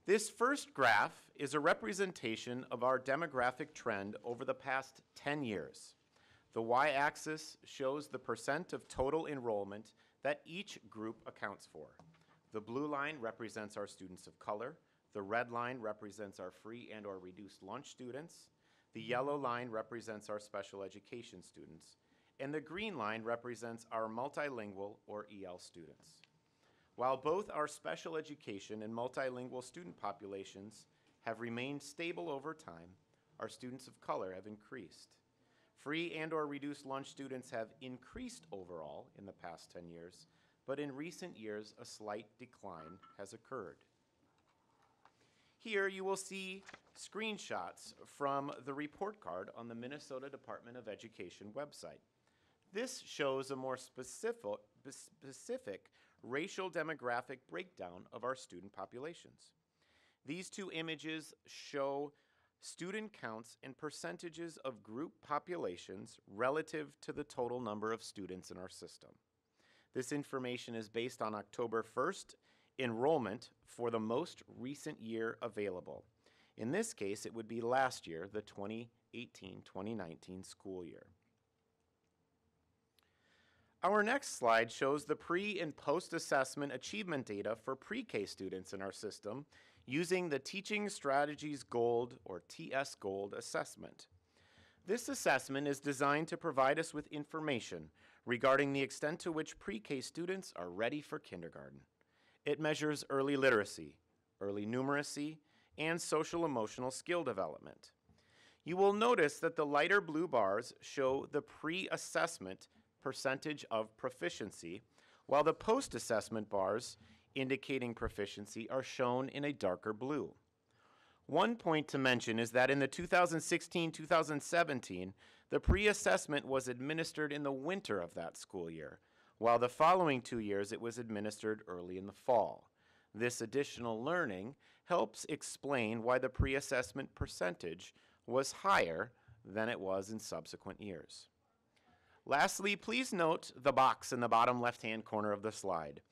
This first graph is a representation of our demographic trend over the past 10 years. The y-axis shows the percent of total enrollment that each group accounts for. The blue line represents our students of color. The red line represents our free and/or reduced lunch students. The yellow line represents our special education students. And the green line represents our multilingual or EL students. While both our special education and multilingual student populations have remained stable over time, our students of color have increased. Free and/or reduced lunch students have increased overall in the past 10 years, but in recent years, a slight decline has occurred. Here you will see screenshots from the report card on the Minnesota Department of Education website. This shows a more specific racial demographic breakdown of our student populations. These two images show student counts and percentages of group populations relative to the total number of students in our system. This information is based on October 1st enrollment for the most recent year available. In this case, it would be last year, the 2018-2019 school year. Our next slide shows the pre- and post-assessment achievement data for pre-K students in our system using the Teaching Strategies Gold, or TS Gold, assessment. This assessment is designed to provide us with information regarding the extent to which pre-K students are ready for kindergarten. It measures early literacy, early numeracy, and social-emotional skill development. You will notice that the lighter blue bars show the pre-assessment percentage of proficiency, while the post-assessment bars indicating proficiency are shown in a darker blue. One point to mention is that in the 2016-2017, the pre-assessment was administered in the winter of that school year, while the following 2 years it was administered early in the fall. This additional learning helps explain why the pre-assessment percentage was higher than it was in subsequent years. Lastly, please note the box in the bottom left-hand corner of the slide.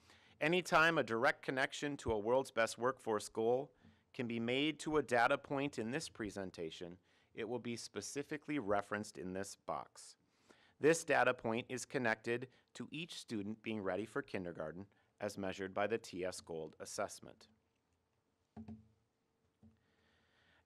Anytime a direct connection to a World's Best Workforce goal can be made to a data point in this presentation, it will be specifically referenced in this box. This data point is connected to each student being ready for kindergarten as measured by the TS Gold assessment.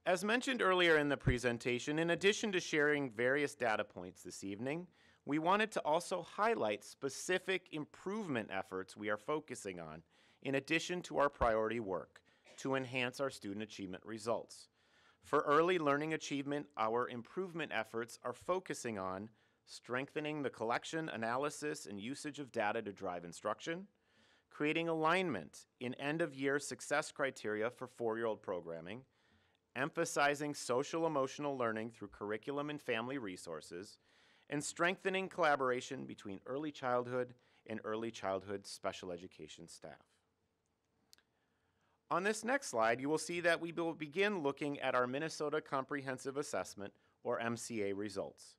As mentioned earlier in the presentation, in addition to sharing various data points this evening, we wanted to also highlight specific improvement efforts we are focusing on in addition to our priority work to enhance our student achievement results. For early learning achievement, our improvement efforts are focusing on strengthening the collection, analysis, and usage of data to drive instruction, creating alignment in end-of-year success criteria for 4-year-old programming, emphasizing social-emotional learning through curriculum and family resources, and strengthening collaboration between early childhood and early childhood special education staff. On this next slide, you will see that we will begin looking at our Minnesota Comprehensive Assessment, or MCA, results.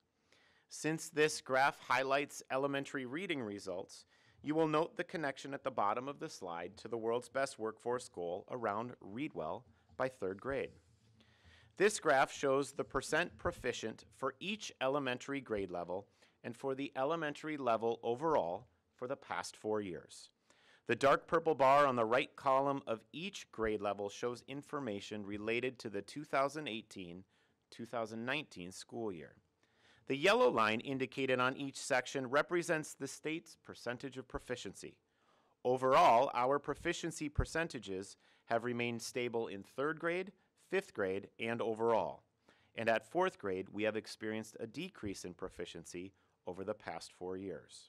Since this graph highlights elementary reading results, you will note the connection at the bottom of the slide to the World's Best Workforce goal around read well by 3rd grade. This graph shows the percent proficient for each elementary grade level and for the elementary level overall for the past 4 years. The dark purple bar on the right column of each grade level shows information related to the 2018-2019 school year. The yellow line indicated on each section represents the state's percentage of proficiency. Overall, our proficiency percentages have remained stable in 3rd grade, 5th grade, and overall. And at 4th grade, we have experienced a decrease in proficiency over the past 4 years.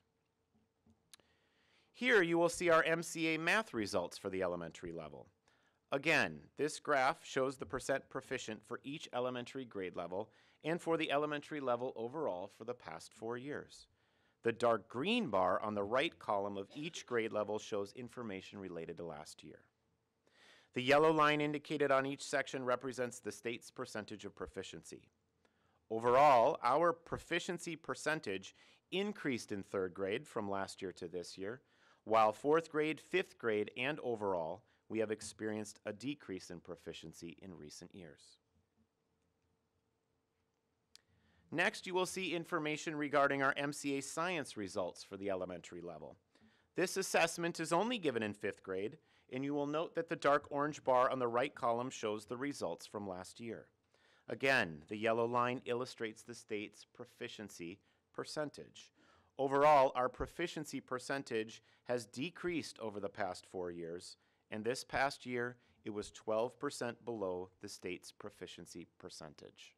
Here you will see our MCA math results for the elementary level. Again, this graph shows the percent proficient for each elementary grade level and for the elementary level overall for the past 4 years. The dark green bar on the right column of each grade level shows information related to last year. The yellow line indicated on each section represents the state's percentage of proficiency. Overall, our proficiency percentage increased in 3rd grade from last year to this year, while 4th grade, 5th grade, and overall, we have experienced a decrease in proficiency in recent years. Next, you will see information regarding our MCA Science results for the elementary level. This assessment is only given in 5th grade, and you will note that the dark orange bar on the right column shows the results from last year. Again, the yellow line illustrates the state's proficiency percentage. Overall, our proficiency percentage has decreased over the past 4 years, and this past year, it was 12% below the state's proficiency percentage.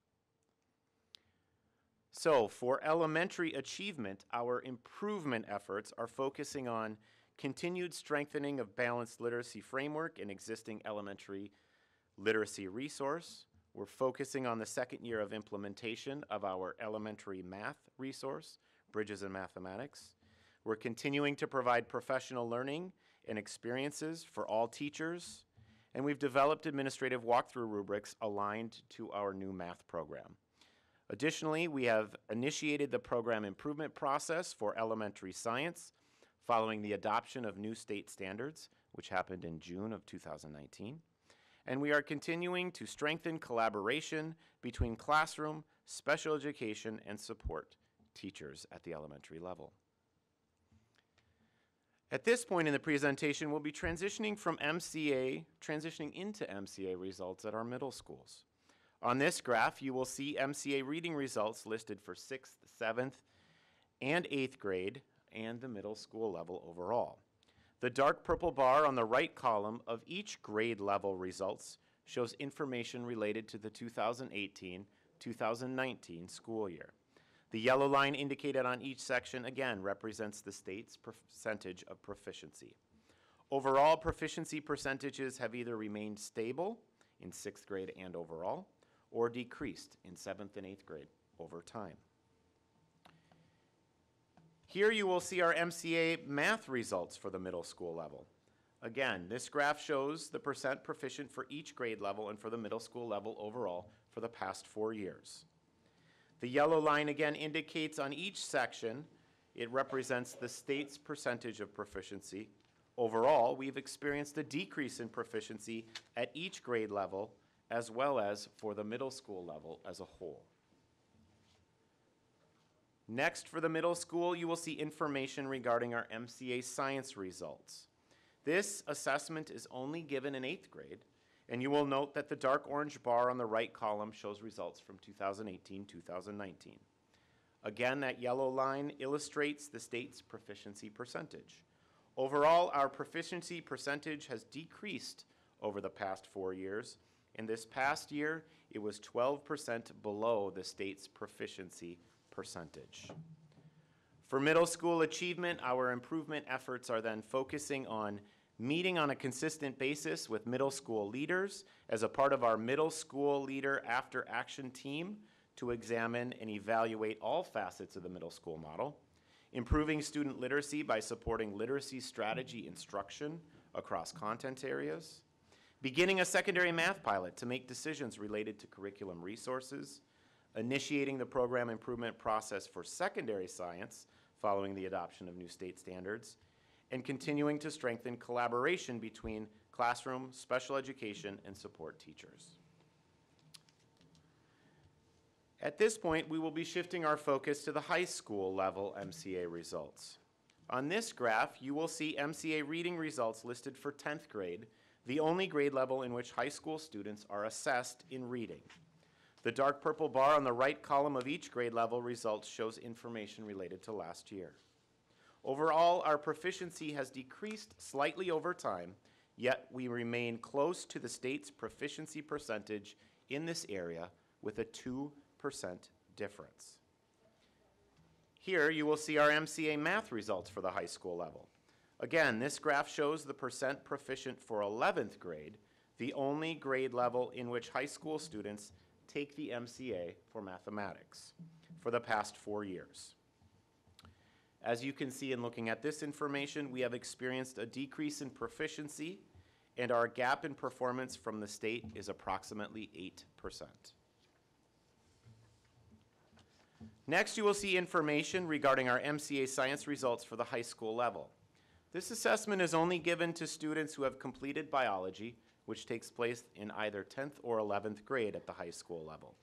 So, for elementary achievement, our improvement efforts are focusing on continued strengthening of balanced literacy framework and existing elementary literacy resource. We're focusing on the 2nd year of implementation of our elementary math resource, Bridges in Mathematics. We're continuing to provide professional learning and experiences for all teachers, and we've developed administrative walkthrough rubrics aligned to our new math program. Additionally, we have initiated the program improvement process for elementary science following the adoption of new state standards, which happened in June of 2019. And we are continuing to strengthen collaboration between classroom, special education, and support teachers at the elementary level. At this point in the presentation, we'll be transitioning into MCA results at our middle schools. On this graph, you will see MCA reading results listed for 6th, 7th, and 8th grade, and the middle school level overall. The dark purple bar on the right column of each grade level results shows information related to the 2018-2019 school year. The yellow line indicated on each section again represents the state's percentage of proficiency. Overall, proficiency percentages have either remained stable in 6th grade and overall, or decreased in 7th and 8th grade over time. Here you will see our MCA math results for the middle school level. Again, this graph shows the percent proficient for each grade level and for the middle school level overall for the past 4 years. The yellow line again indicates on each section, it represents the state's percentage of proficiency. Overall, we've experienced a decrease in proficiency at each grade level, as well as for the middle school level as a whole. Next, for the middle school, you will see information regarding our MCA Science results. This assessment is only given in 8th grade, and you will note that the dark orange bar on the right column shows results from 2018-2019. Again, that yellow line illustrates the state's proficiency percentage. Overall, our proficiency percentage has decreased over the past 4 years. In this past year, it was 12% below the state's proficiency percentage. For middle school achievement, our improvement efforts are then focusing on meeting on a consistent basis with middle school leaders as a part of our middle school leader after action team to examine and evaluate all facets of the middle school model, improving student literacy by supporting literacy strategy instruction across content areas, beginning a secondary math pilot to make decisions related to curriculum resources, initiating the program improvement process for secondary science following the adoption of new state standards, and continuing to strengthen collaboration between classroom, special education, and support teachers. At this point, we will be shifting our focus to the high school level MCA results. On this graph, you will see MCA reading results listed for 10th grade, the only grade level in which high school students are assessed in reading. The dark purple bar on the right column of each grade level results shows information related to last year. Overall, our proficiency has decreased slightly over time, yet we remain close to the state's proficiency percentage in this area with a 2% difference. Here you will see our MCA math results for the high school level. Again, this graph shows the percent proficient for 11th grade, the only grade level in which high school students take the MCA for mathematics for the past 4 years. As you can see in looking at this information, we have experienced a decrease in proficiency, and our gap in performance from the state is approximately 8%. Next, you will see information regarding our MCA Science results for the high school level. This assessment is only given to students who have completed biology, which takes place in either 10th or 11th grade at the high school level.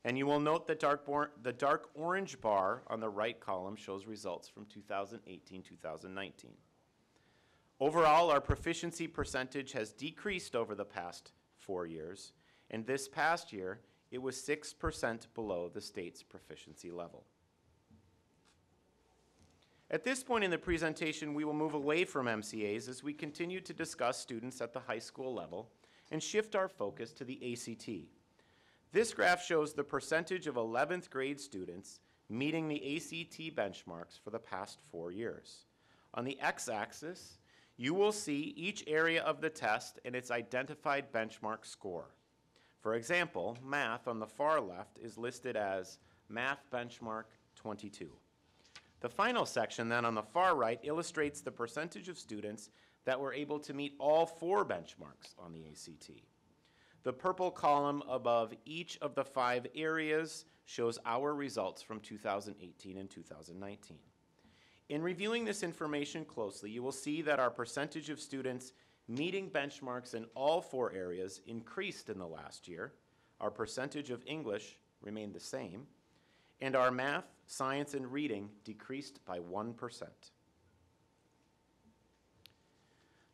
And you will note the dark orange bar on the right column shows results from 2018-2019. Overall, our proficiency percentage has decreased over the past 4 years, and this past year, it was 6% below the state's proficiency level. At this point in the presentation, we will move away from MCAs as we continue to discuss students at the high school level and shift our focus to the ACT. This graph shows the percentage of 11th grade students meeting the ACT benchmarks for the past 4 years. On the x-axis, you will see each area of the test and its identified benchmark score. For example, math on the far left is listed as Math Benchmark 22. The final section then on the far right illustrates the percentage of students that were able to meet all 4 benchmarks on the ACT. The purple column above each of the 5 areas shows our results from 2018 and 2019. In reviewing this information closely, you will see that our percentage of students meeting benchmarks in all 4 areas increased in the last year. Our percentage of English remained the same, and our math, science, and reading decreased by 1%.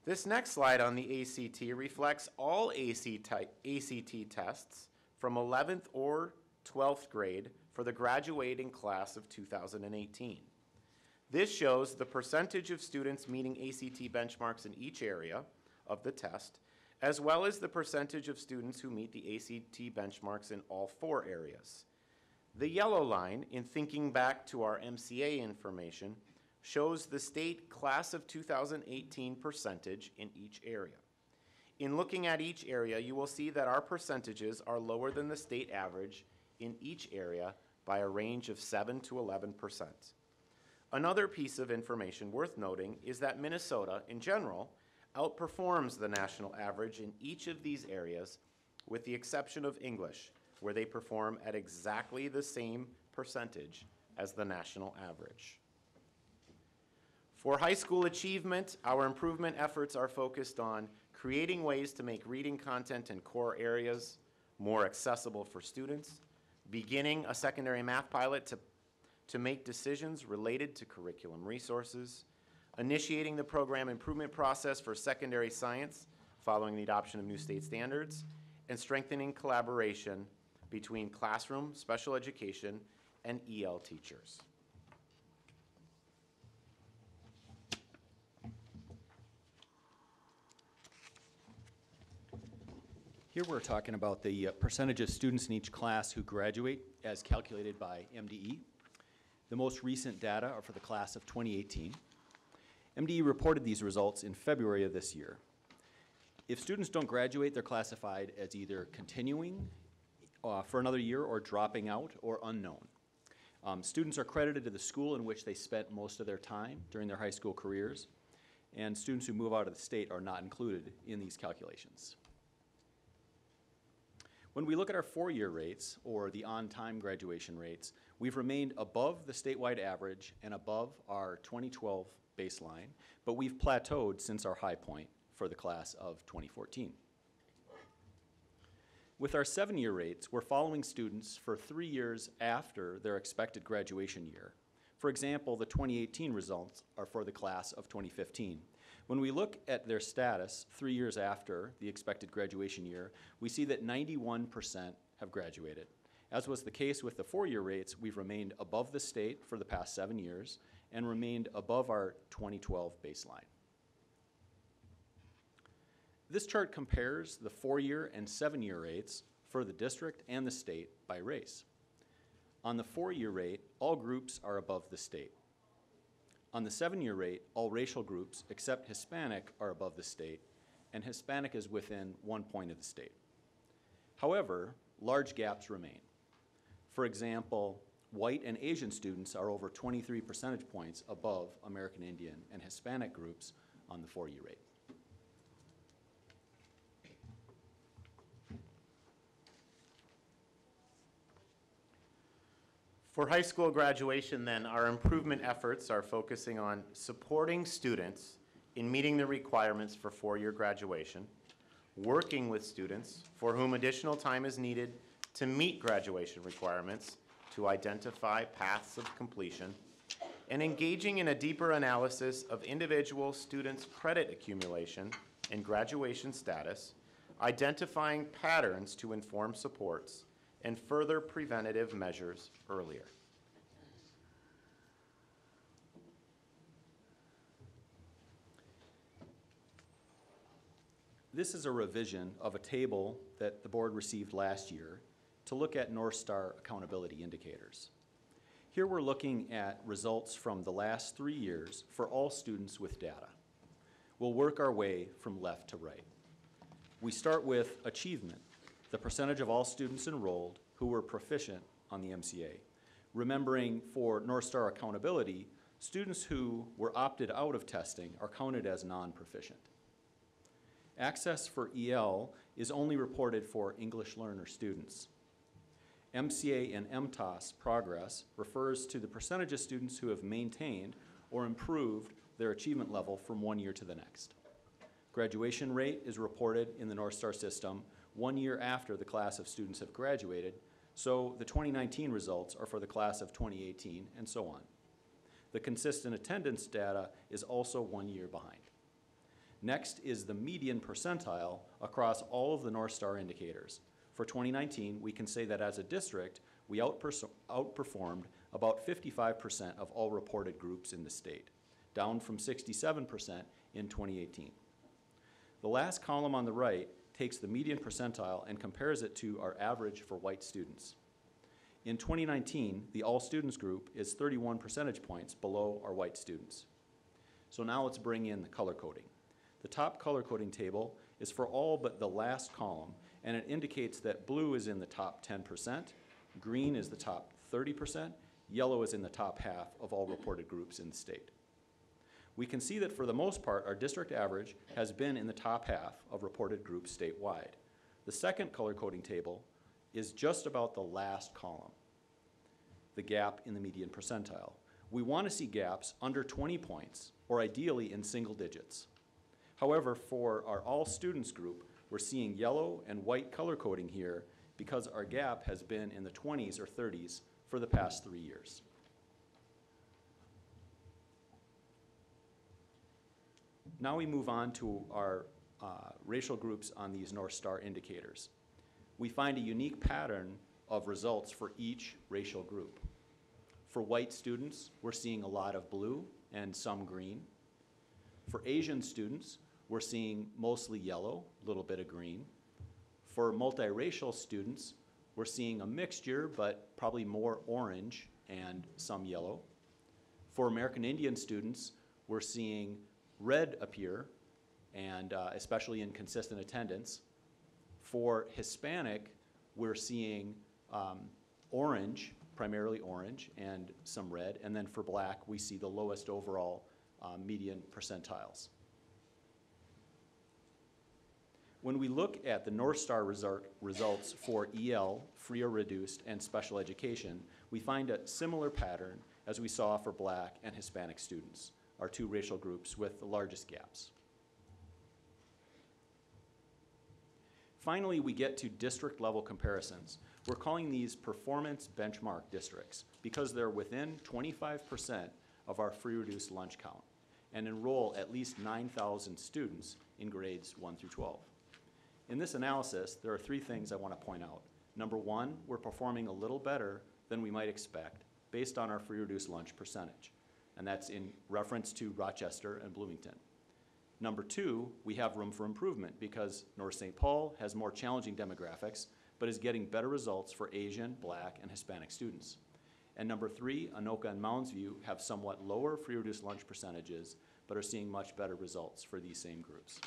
This next slide on the ACT reflects all ACT tests from 11th or 12th grade for the graduating class of 2018. This shows the percentage of students meeting ACT benchmarks in each area of the test, as well as the percentage of students who meet the ACT benchmarks in all 4 areas. The yellow line, in thinking back to our MCA information, shows the state class of 2018 percentage in each area. In looking at each area, you will see that our percentages are lower than the state average in each area by a range of 7 to 11%. Another piece of information worth noting is that Minnesota, in general, outperforms the national average in each of these areas, with the exception of English, where they perform at exactly the same percentage as the national average. For high school achievement, our improvement efforts are focused on creating ways to make reading content in core areas more accessible for students, beginning a secondary math pilot to make decisions related to curriculum resources, initiating the program improvement process for secondary science following the adoption of new state standards, and strengthening collaboration between classroom, special education, and EL teachers. Here we're talking about the percentage of students in each class who graduate as calculated by MDE. The most recent data are for the class of 2018. MDE reported these results in February of this year. If students don't graduate, they're classified as either continuing for another year or dropping out or unknown. Students are credited to the school in which they spent most of their time during their high school careers, and students who move out of the state are not included in these calculations. When we look at our 4-year rates, or the on-time graduation rates, we've remained above the statewide average and above our 2012 baseline, but we've plateaued since our high point for the class of 2014. With our 7-year rates, we're following students for 3 years after their expected graduation year. For example, the 2018 results are for the class of 2015. When we look at their status 3 years after the expected graduation year, we see that 91% have graduated. As was the case with the 4-year rates, we've remained above the state for the past 7 years and remained above our 2012 baseline. This chart compares the 4-year and 7-year rates for the district and the state by race. On the 4-year rate, all groups are above the state. On the 7-year rate, all racial groups except Hispanic are above the state, and Hispanic is within 1 point of the state. However, large gaps remain. For example, white and Asian students are over 23 percentage points above American Indian and Hispanic groups on the 4-year rate. For high school graduation, then, our improvement efforts are focusing on supporting students in meeting the requirements for 4-year graduation, working with students for whom additional time is needed to meet graduation requirements to identify paths of completion, and engaging in a deeper analysis of individual students' credit accumulation and graduation status, identifying patterns to inform supports, and further preventative measures earlier. This is a revision of a table that the board received last year to look at North Star accountability indicators. Here we're looking at results from the last 3 years for all students with data. We'll work our way from left to right. We start with achievement, the percentage of all students enrolled who were proficient on the MCA. Remembering for North Star accountability, students who were opted out of testing are counted as non-proficient. Access for EL is only reported for English learner students. MCA and MTOS progress refers to the percentage of students who have maintained or improved their achievement level from 1 year to the next. Graduation rate is reported in the North Star system 1 year after the class of students have graduated, so the 2019 results are for the class of 2018 and so on. The consistent attendance data is also 1 year behind. Next is the median percentile across all of the North Star indicators. For 2019, we can say that as a district, we outperformed about 55% of all reported groups in the state, down from 67% in 2018. The last column on the right takes the median percentile and compares it to our average for white students. In 2019, the all students group is 31 percentage points below our white students. So now let's bring in the color coding. The top color coding table is for all but the last column, and it indicates that blue is in the top 10%, green is the top 30%, yellow is in the top half of all reported groups in the state. We can see that for the most part, our district average has been in the top half of reported groups statewide. The second color coding table is just about the last column, the gap in the median percentile. We want to see gaps under 20 points, or ideally in single digits. However, for our all students group, we're seeing yellow and white color coding here because our gap has been in the 20s or 30s for the past 3 years. Now we move on to our racial groups on these North Star indicators. We find a unique pattern of results for each racial group. For white students, we're seeing a lot of blue and some green. For Asian students, we're seeing mostly yellow, a little bit of green. For multiracial students, we're seeing a mixture, but probably more orange and some yellow. For American Indian students, we're seeing red appear, and especially in consistent attendance. For Hispanic, we're seeing orange, primarily orange, and some red. And then for Black, we see the lowest overall median percentiles. When we look at the North Star results for EL, free or reduced, and special education, we find a similar pattern as we saw for Black and Hispanic students, our two racial groups with the largest gaps. Finally, we get to district level comparisons. We're calling these performance benchmark districts because they're within 25% of our free reduced lunch count and enroll at least 9,000 students in grades 1 through 12. In this analysis, there are 3 things I want to point out. Number 1, we're performing a little better than we might expect based on our free reduced lunch percentage, and that's in reference to Rochester and Bloomington. Number 2, we have room for improvement because North St. Paul has more challenging demographics, but is getting better results for Asian, Black, and Hispanic students. And number 3, Anoka and Mounds View have somewhat lower free reduced lunch percentages, but are seeing much better results for these same groups.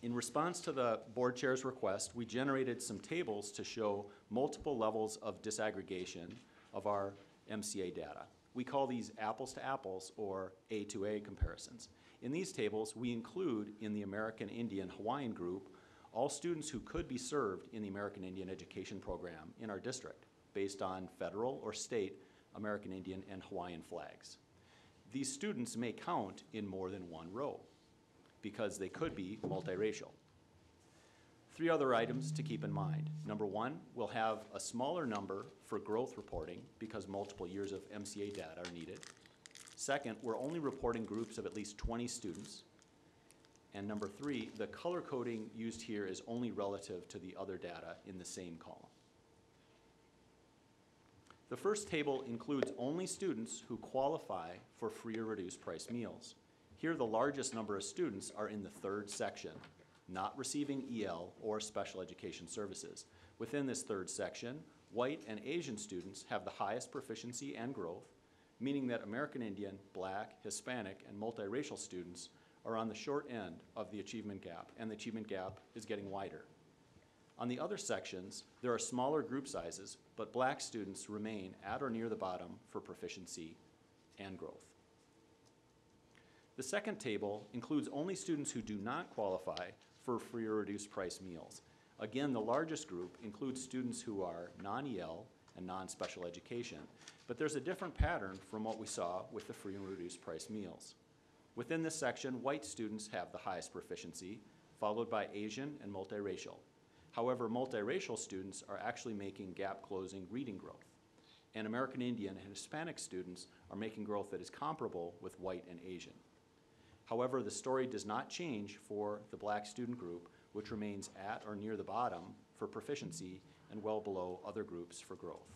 In response to the board chair's request, we generated some tables to show multiple levels of disaggregation of our MCA data. We call these apples to apples or A to A comparisons. In these tables, we include in the American Indian Hawaiian group all students who could be served in the American Indian education program in our district based on federal or state American Indian and Hawaiian flags. These students may count in more than one row because they could be multiracial. 3 other items to keep in mind. Number 1, we'll have a smaller number for growth reporting because multiple years of MCA data are needed. Second, we're only reporting groups of at least 20 students. And number 3, the color coding used here is only relative to the other data in the same column. The first table includes only students who qualify for free or reduced price meals. Here, the largest number of students are in the 3rd section, not receiving EL or special education services. Within this 3rd section, white and Asian students have the highest proficiency and growth, meaning that American Indian, Black, Hispanic, and multiracial students are on the short end of the achievement gap, and the achievement gap is getting wider. On the other sections, there are smaller group sizes, but Black students remain at or near the bottom for proficiency and growth. The second table includes only students who do not qualify for free or reduced price meals. Again, the largest group includes students who are non-EL and non-special education, but there's a different pattern from what we saw with the free and reduced price meals. Within this section, white students have the highest proficiency, followed by Asian and multiracial. However, multiracial students are actually making gap-closing reading growth, and American Indian and Hispanic students are making growth that is comparable with white and Asian. However, the story does not change for the Black student group, which remains at or near the bottom for proficiency and well below other groups for growth.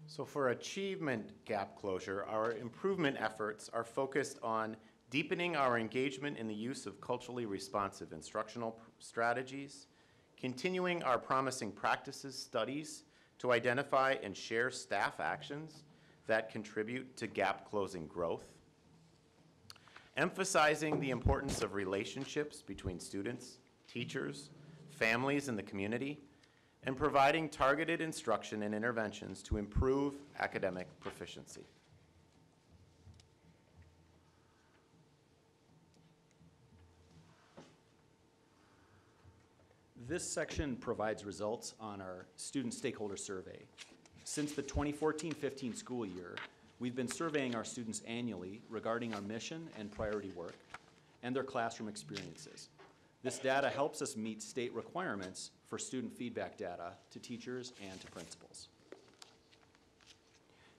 So for achievement gap closure, our improvement efforts are focused on deepening our engagement in the use of culturally responsive instructional strategies, continuing our promising practices studies to identify and share staff actions that contribute to gap closing growth, emphasizing the importance of relationships between students, teachers, families, and the community, and providing targeted instruction and interventions to improve academic proficiency. This section provides results on our student stakeholder survey. Since the 2014-15 school year, we've been surveying our students annually regarding our mission and priority work and their classroom experiences. This data helps us meet state requirements for student feedback data to teachers and to principals.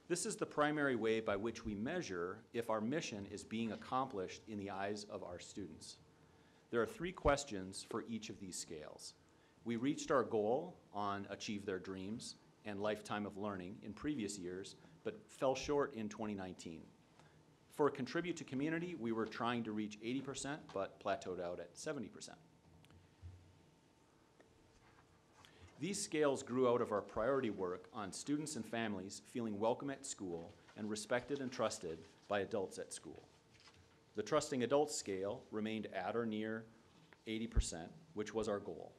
This is the primary way by which we measure if our mission is being accomplished in the eyes of our students. There are 3 questions for each of these scales. We reached our goal on Achieve Their Dreams and Lifetime of Learning in previous years, but fell short in 2019. For Contribute to Community, we were trying to reach 80%, but plateaued out at 70%. These scales grew out of our priority work on students and families feeling welcome at school and respected and trusted by adults at school. The Trusting Adults scale remained at or near 80%, which was our goal.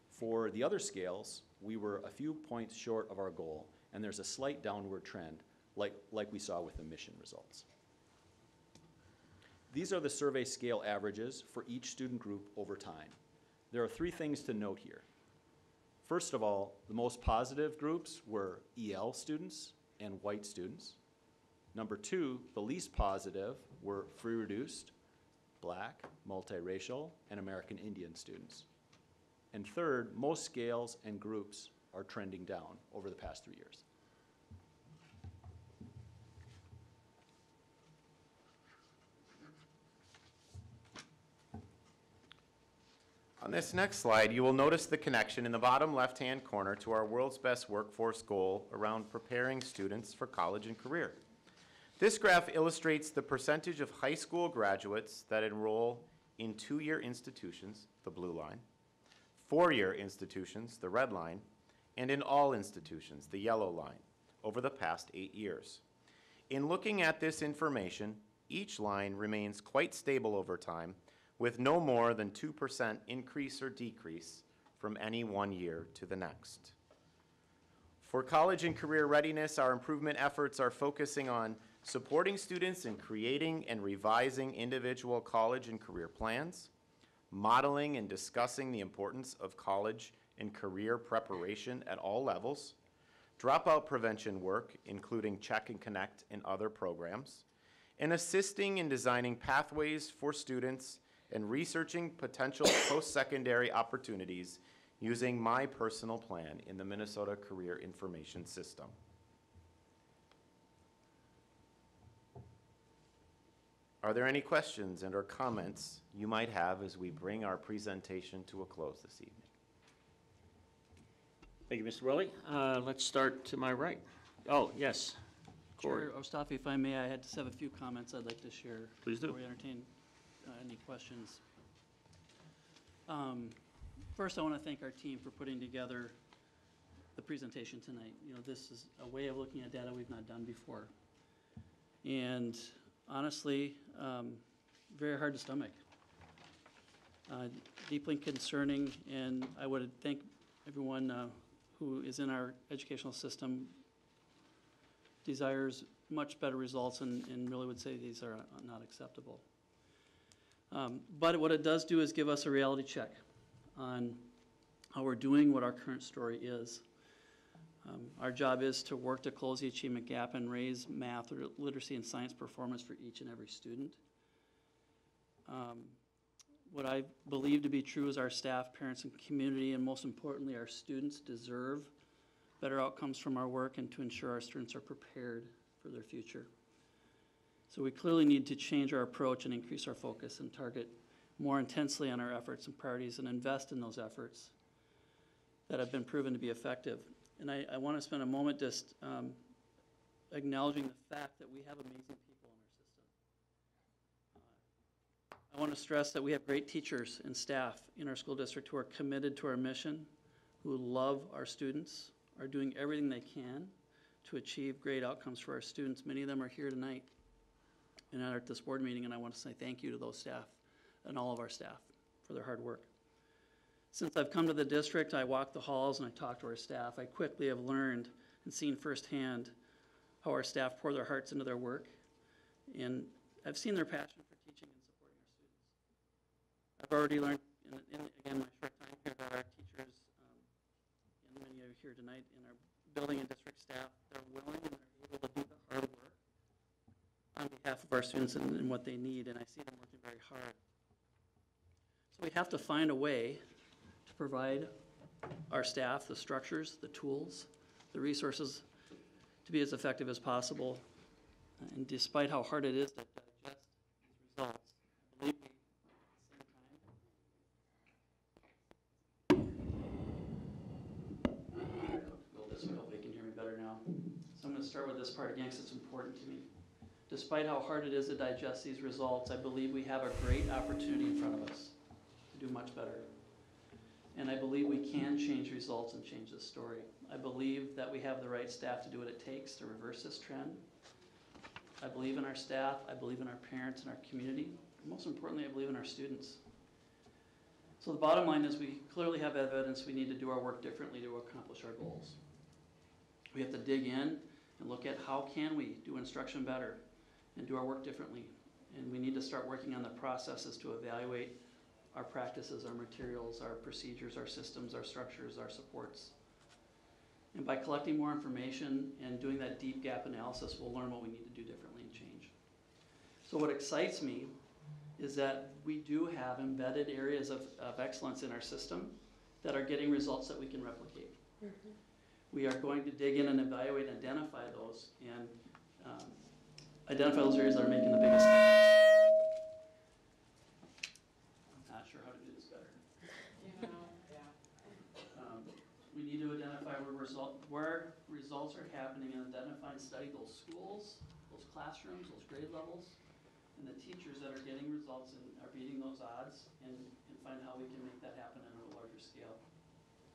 For the other scales, we were a few points short of our goal, and there's a slight downward trend like we saw with the mission results. These are the survey scale averages for each student group over time. There are 3 things to note here. First of all, the most positive groups were EL students and white students. Number 2, the least positive were free reduced, Black, multiracial, and American Indian students. And third, most scales and groups are trending down over the past 3 years. On this next slide, you will notice the connection in the bottom left-hand corner to our World's Best Workforce goal around preparing students for college and career. This graph illustrates the percentage of high school graduates that enroll in 2-year institutions, the blue line, 4-year institutions, the red line, and in all institutions, the yellow line, over the past 8 years. In looking at this information, each line remains quite stable over time, with no more than 2% increase or decrease from any one year to the next. For college and career readiness, our improvement efforts are focusing on supporting students in creating and revising individual college and career plans, modeling and discussing the importance of college and career preparation at all levels, dropout prevention work, including Check and Connect and other programs, and assisting in designing pathways for students and researching potential post-secondary opportunities using my personal plan in the Minnesota Career Information System. Are there any questions and/or comments you might have as we bring our presentation to a close this evening? Thank you, Mr. Willie. Let's start to my right. Oh, yes. Corey. Chair Ostafi, if I may, I had just have a few comments I'd like to share. Please do. Before we entertain any questions. First, I want to thank our team for putting together the presentation tonight. You know, this is a way of looking at data we've not done before. And honestly, very hard to stomach. Deeply concerning, and I would thank everyone who is in our educational system desires much better results and really would say these are not acceptable. But what it does do is give us a reality check on how we're doing, what our current story is. Our job is to work to close the achievement gap and raise math, literacy, and science performance for each and every student. What I believe to be true is our staff, parents, and community, and most importantly, our students deserve better outcomes from our work and to ensure our students are prepared for their future. So we clearly need to change our approach and increase our focus and target more intensely on our efforts and priorities and invest in those efforts that have been proven to be effective. And I want to spend a moment just acknowledging the fact that we have amazing people in our system. I want to stress that we have great teachers and staff in our school district who are committed to our mission, who love our students, are doing everything they can to achieve great outcomes for our students. Many of them are here tonight and at this board meeting, and I want to say thank you to those staff and all of our staff for their hard work. Since I've come to the district, I walk the halls and I talk to our staff. I quickly have learned and seen firsthand how our staff pour their hearts into their work, and I've seen their passion for teaching and supporting our students. I've already learned, again, my short time here, that our teachers, and many of you here tonight, in our building and district staff, they're willing and they're able to do the hard work on behalf of our students and what they need, and I see them working very hard. So we have to find a way to provide our staff the structures, the tools, the resources to be as effective as possible. And despite how hard it is to digest these results, believe me, hopefully you can hear me better now. So I'm going to start with this part again because it's important to me. Despite how hard it is to digest these results, I believe we have a great opportunity in front of us to do much better. And I believe we can change results and change this story. I believe that we have the right staff to do what it takes to reverse this trend. I believe in our staff, I believe in our parents and our community, and most importantly, I believe in our students. So the bottom line is we clearly have evidence we need to do our work differently to accomplish our goals. We have to dig in and look at how can we do instruction better and do our work differently. And we need to start working on the processes to evaluate our practices, our materials, our procedures, our systems, our structures, our supports. And by collecting more information and doing that deep gap analysis, we'll learn what we need to do differently and change. So what excites me is that we do have embedded areas of excellence in our system that are getting results that we can replicate. Mm-hmm. We are going to dig in and evaluate and identify those and identify those areas that are making the biggest difference. I'm not sure how to do this better. We need to identify where results are happening and identify and study those schools, those classrooms, those grade levels, and the teachers that are getting results and are beating those odds, and find how we can make that happen on a larger scale.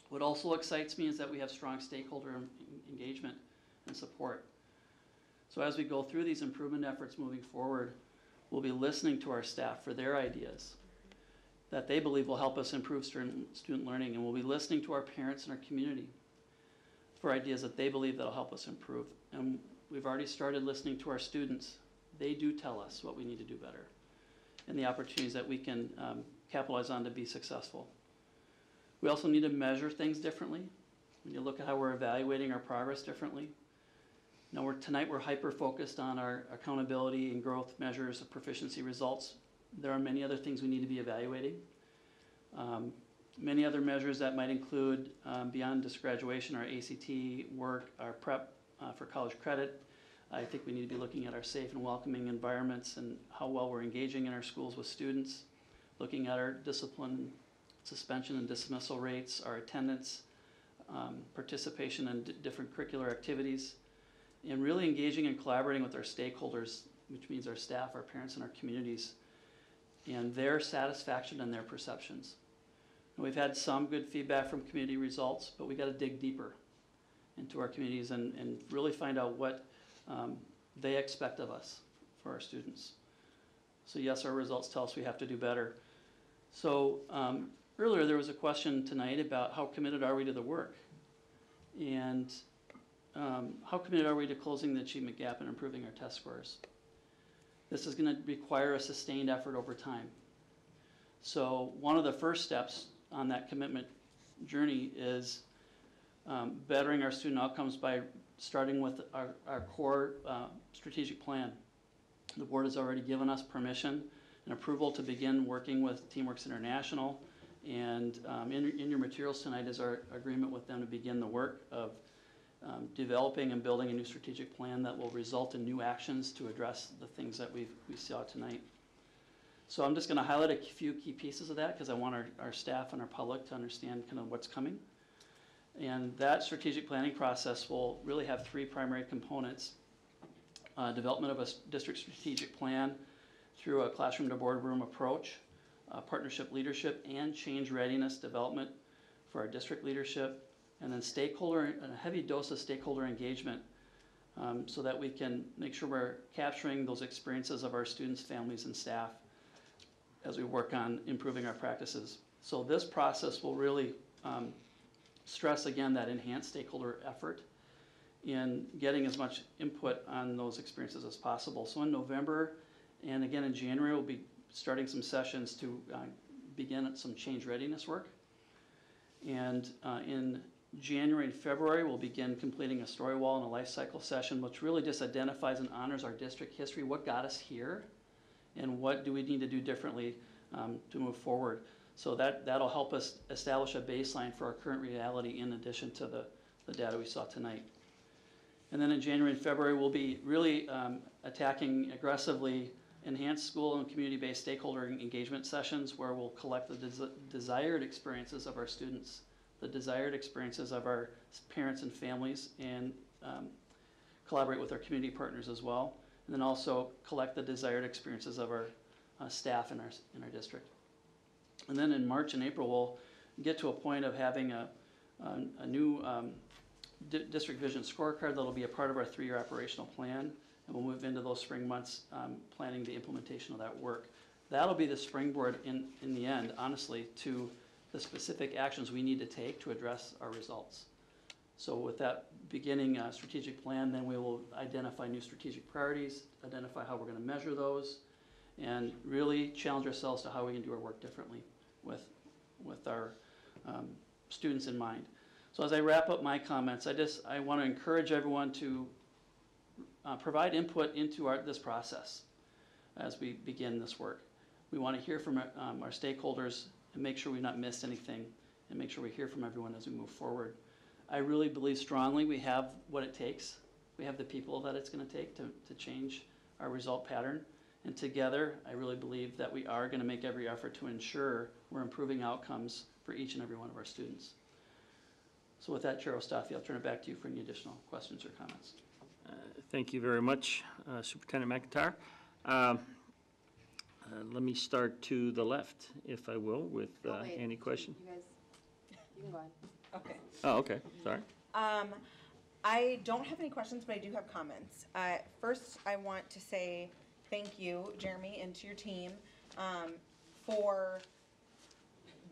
What also excites me is that we have strong stakeholder engagement and support. So as we go through these improvement efforts moving forward, we'll be listening to our staff for their ideas that they believe will help us improve student learning, and we'll be listening to our parents and our community for ideas that they believe that'll help us improve. And we've already started listening to our students. They do tell us what we need to do better and the opportunities that we can capitalize on to be successful. We also need to measure things differently. When you look at how we're evaluating our progress differently. Now tonight we're hyper-focused on our accountability and growth measures of proficiency results. There are many other things we need to be evaluating. Many other measures that might include, beyond just graduation, our ACT work, our prep for college credit. I think we need to be looking at our safe and welcoming environments and how well we're engaging in our schools with students, looking at our discipline, suspension and dismissal rates, our attendance, participation in different curricular activities, and really engaging and collaborating with our stakeholders, which means our staff, our parents, and our communities, and their satisfaction and their perceptions. And we've had some good feedback from community results, but we got to dig deeper into our communities and really find out what they expect of us for our students. So yes, our results tell us we have to do better. So earlier there was a question tonight about how committed are we to the work, and how committed are we to closing the achievement gap and improving our test scores. This is going to require a sustained effort over time. So one of the first steps on that commitment journey is bettering our student outcomes by starting with our core strategic plan. The board has already given us permission and approval to begin working with TeamWorks International, and in your materials tonight is our agreement with them to begin the work of developing and building a new strategic plan that will result in new actions to address the things that we saw tonight. So I'm just going to highlight a few key pieces of that because I want our staff and our public to understand kind of what's coming. And that strategic planning process will really have three primary components. Development of a district strategic plan through a classroom to boardroom approach, partnership leadership, and change readiness development for our district leadership, and then a heavy dose of stakeholder engagement so that we can make sure we're capturing those experiences of our students, families, and staff as we work on improving our practices. So this process will really stress again that enhanced stakeholder effort in getting as much input on those experiences as possible. So in November and again in January, we'll be starting some sessions to begin some change readiness work. And in January and February, we'll begin completing a story wall and a life cycle session, which really just identifies and honors our district history, what got us here, and what do we need to do differently to move forward. So that'll help us establish a baseline for our current reality in addition to the data we saw tonight. And then in January and February, we'll be really attacking aggressively enhanced school and community-based stakeholder engagement sessions where we'll collect the desired experiences of our students, the desired experiences of our parents and families, and collaborate with our community partners as well. And then also collect the desired experiences of our staff in our district. And then in March and April, we'll get to a point of having a new district vision scorecard that'll be a part of our 3-year operational plan. And we'll move into those spring months planning the implementation of that work. That'll be the springboard in the end, honestly, to the specific actions we need to take to address our results. So with that beginning strategic plan, then we will identify new strategic priorities, identify how we're going to measure those, and really challenge ourselves to how we can do our work differently with our students in mind. So as I wrap up my comments, I want to encourage everyone to provide input into this process as we begin this work. We want to hear from our stakeholders and make sure we've not missed anything, and make sure we hear from everyone as we move forward. I really believe strongly we have what it takes. We have the people that it's going to take to change our result pattern. And together, I really believe that we are going to make every effort to ensure we're improving outcomes for each and every one of our students. So with that, Chair Ostafi, I'll turn it back to you for any additional questions or comments. Thank you very much, Superintendent McIntyre. Let me start to the left, if I will, with any question. You can go ahead. Okay. Oh, okay, sorry. I don't have any questions, but I do have comments. First, I want to say thank you, Jeremy, and to your team for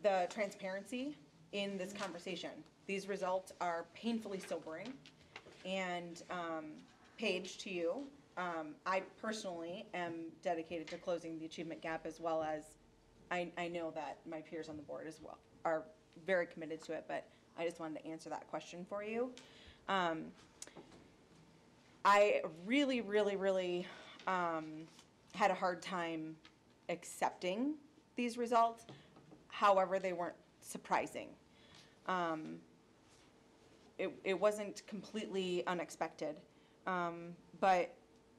the transparency in this conversation. These results are painfully sobering. And Paige, to you, I personally am dedicated to closing the achievement gap, as well as I know that my peers on the board as well are very committed to it, but I just wanted to answer that question for you. I really, really, really had a hard time accepting these results. However, they weren't surprising. It wasn't completely unexpected, but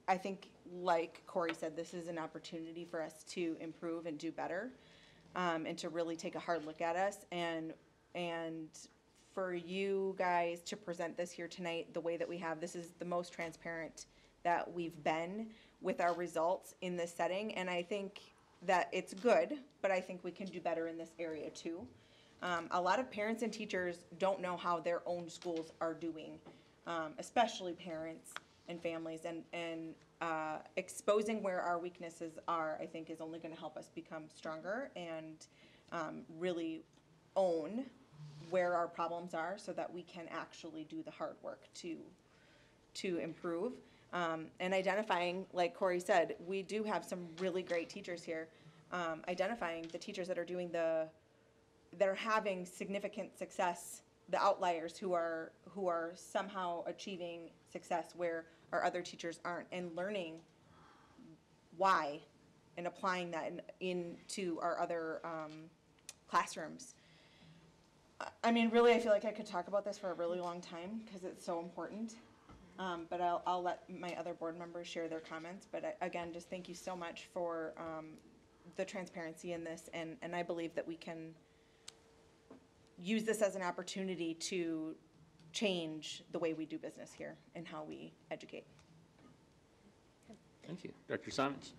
I think, like Corey said, this is an opportunity for us to improve and do better, and to really take a hard look at us, and for you guys to present this here tonight the way that we have. This is the most transparent that we've been with our results in this setting, and I think that it's good, but I think we can do better in this area too. A lot of parents and teachers don't know how their own schools are doing, especially parents and families, and exposing where our weaknesses are, I think, is only going to help us become stronger and really own where our problems are, so that we can actually do the hard work to improve. And identifying, like Corey said, we do have some really great teachers here. Identifying the teachers that are doing that are having significant success, the outliers who are somehow achieving success where our other teachers aren't, and learning why and applying that into our other classrooms. I mean, really, I feel like I could talk about this for a really long time because it's so important. But I'll let my other board members share their comments. But again, just thank you so much for the transparency in this, and I believe that we can use this as an opportunity to change the way we do business here and how we educate. Thank you. Dr. Simons?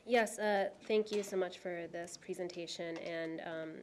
Yes, thank you so much for this presentation. And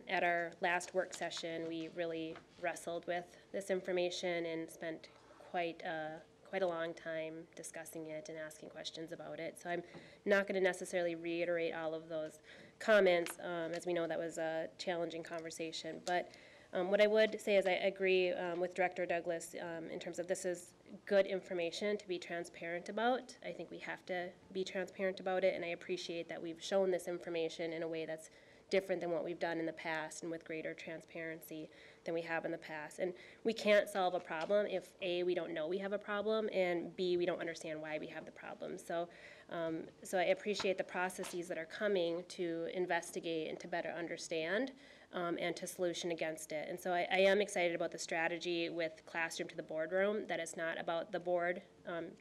at our last work session, we really wrestled with this information and spent quite a long time discussing it and asking questions about it. So I'm not going to necessarily reiterate all of those comments, as we know that was a challenging conversation. But what I would say is I agree with Director Douglas in terms of this is good information to be transparent about. I think we have to be transparent about it, and I appreciate that we've shown this information in a way that's different than what we've done in the past and with greater transparency than we have in the past. And we can't solve a problem if A, we don't know we have a problem, and B, we don't understand why we have the problem. So I appreciate the processes that are coming to investigate and to better understand and to solution against it. And so I am excited about the strategy with Classroom to the Boardroom, that it's not about the board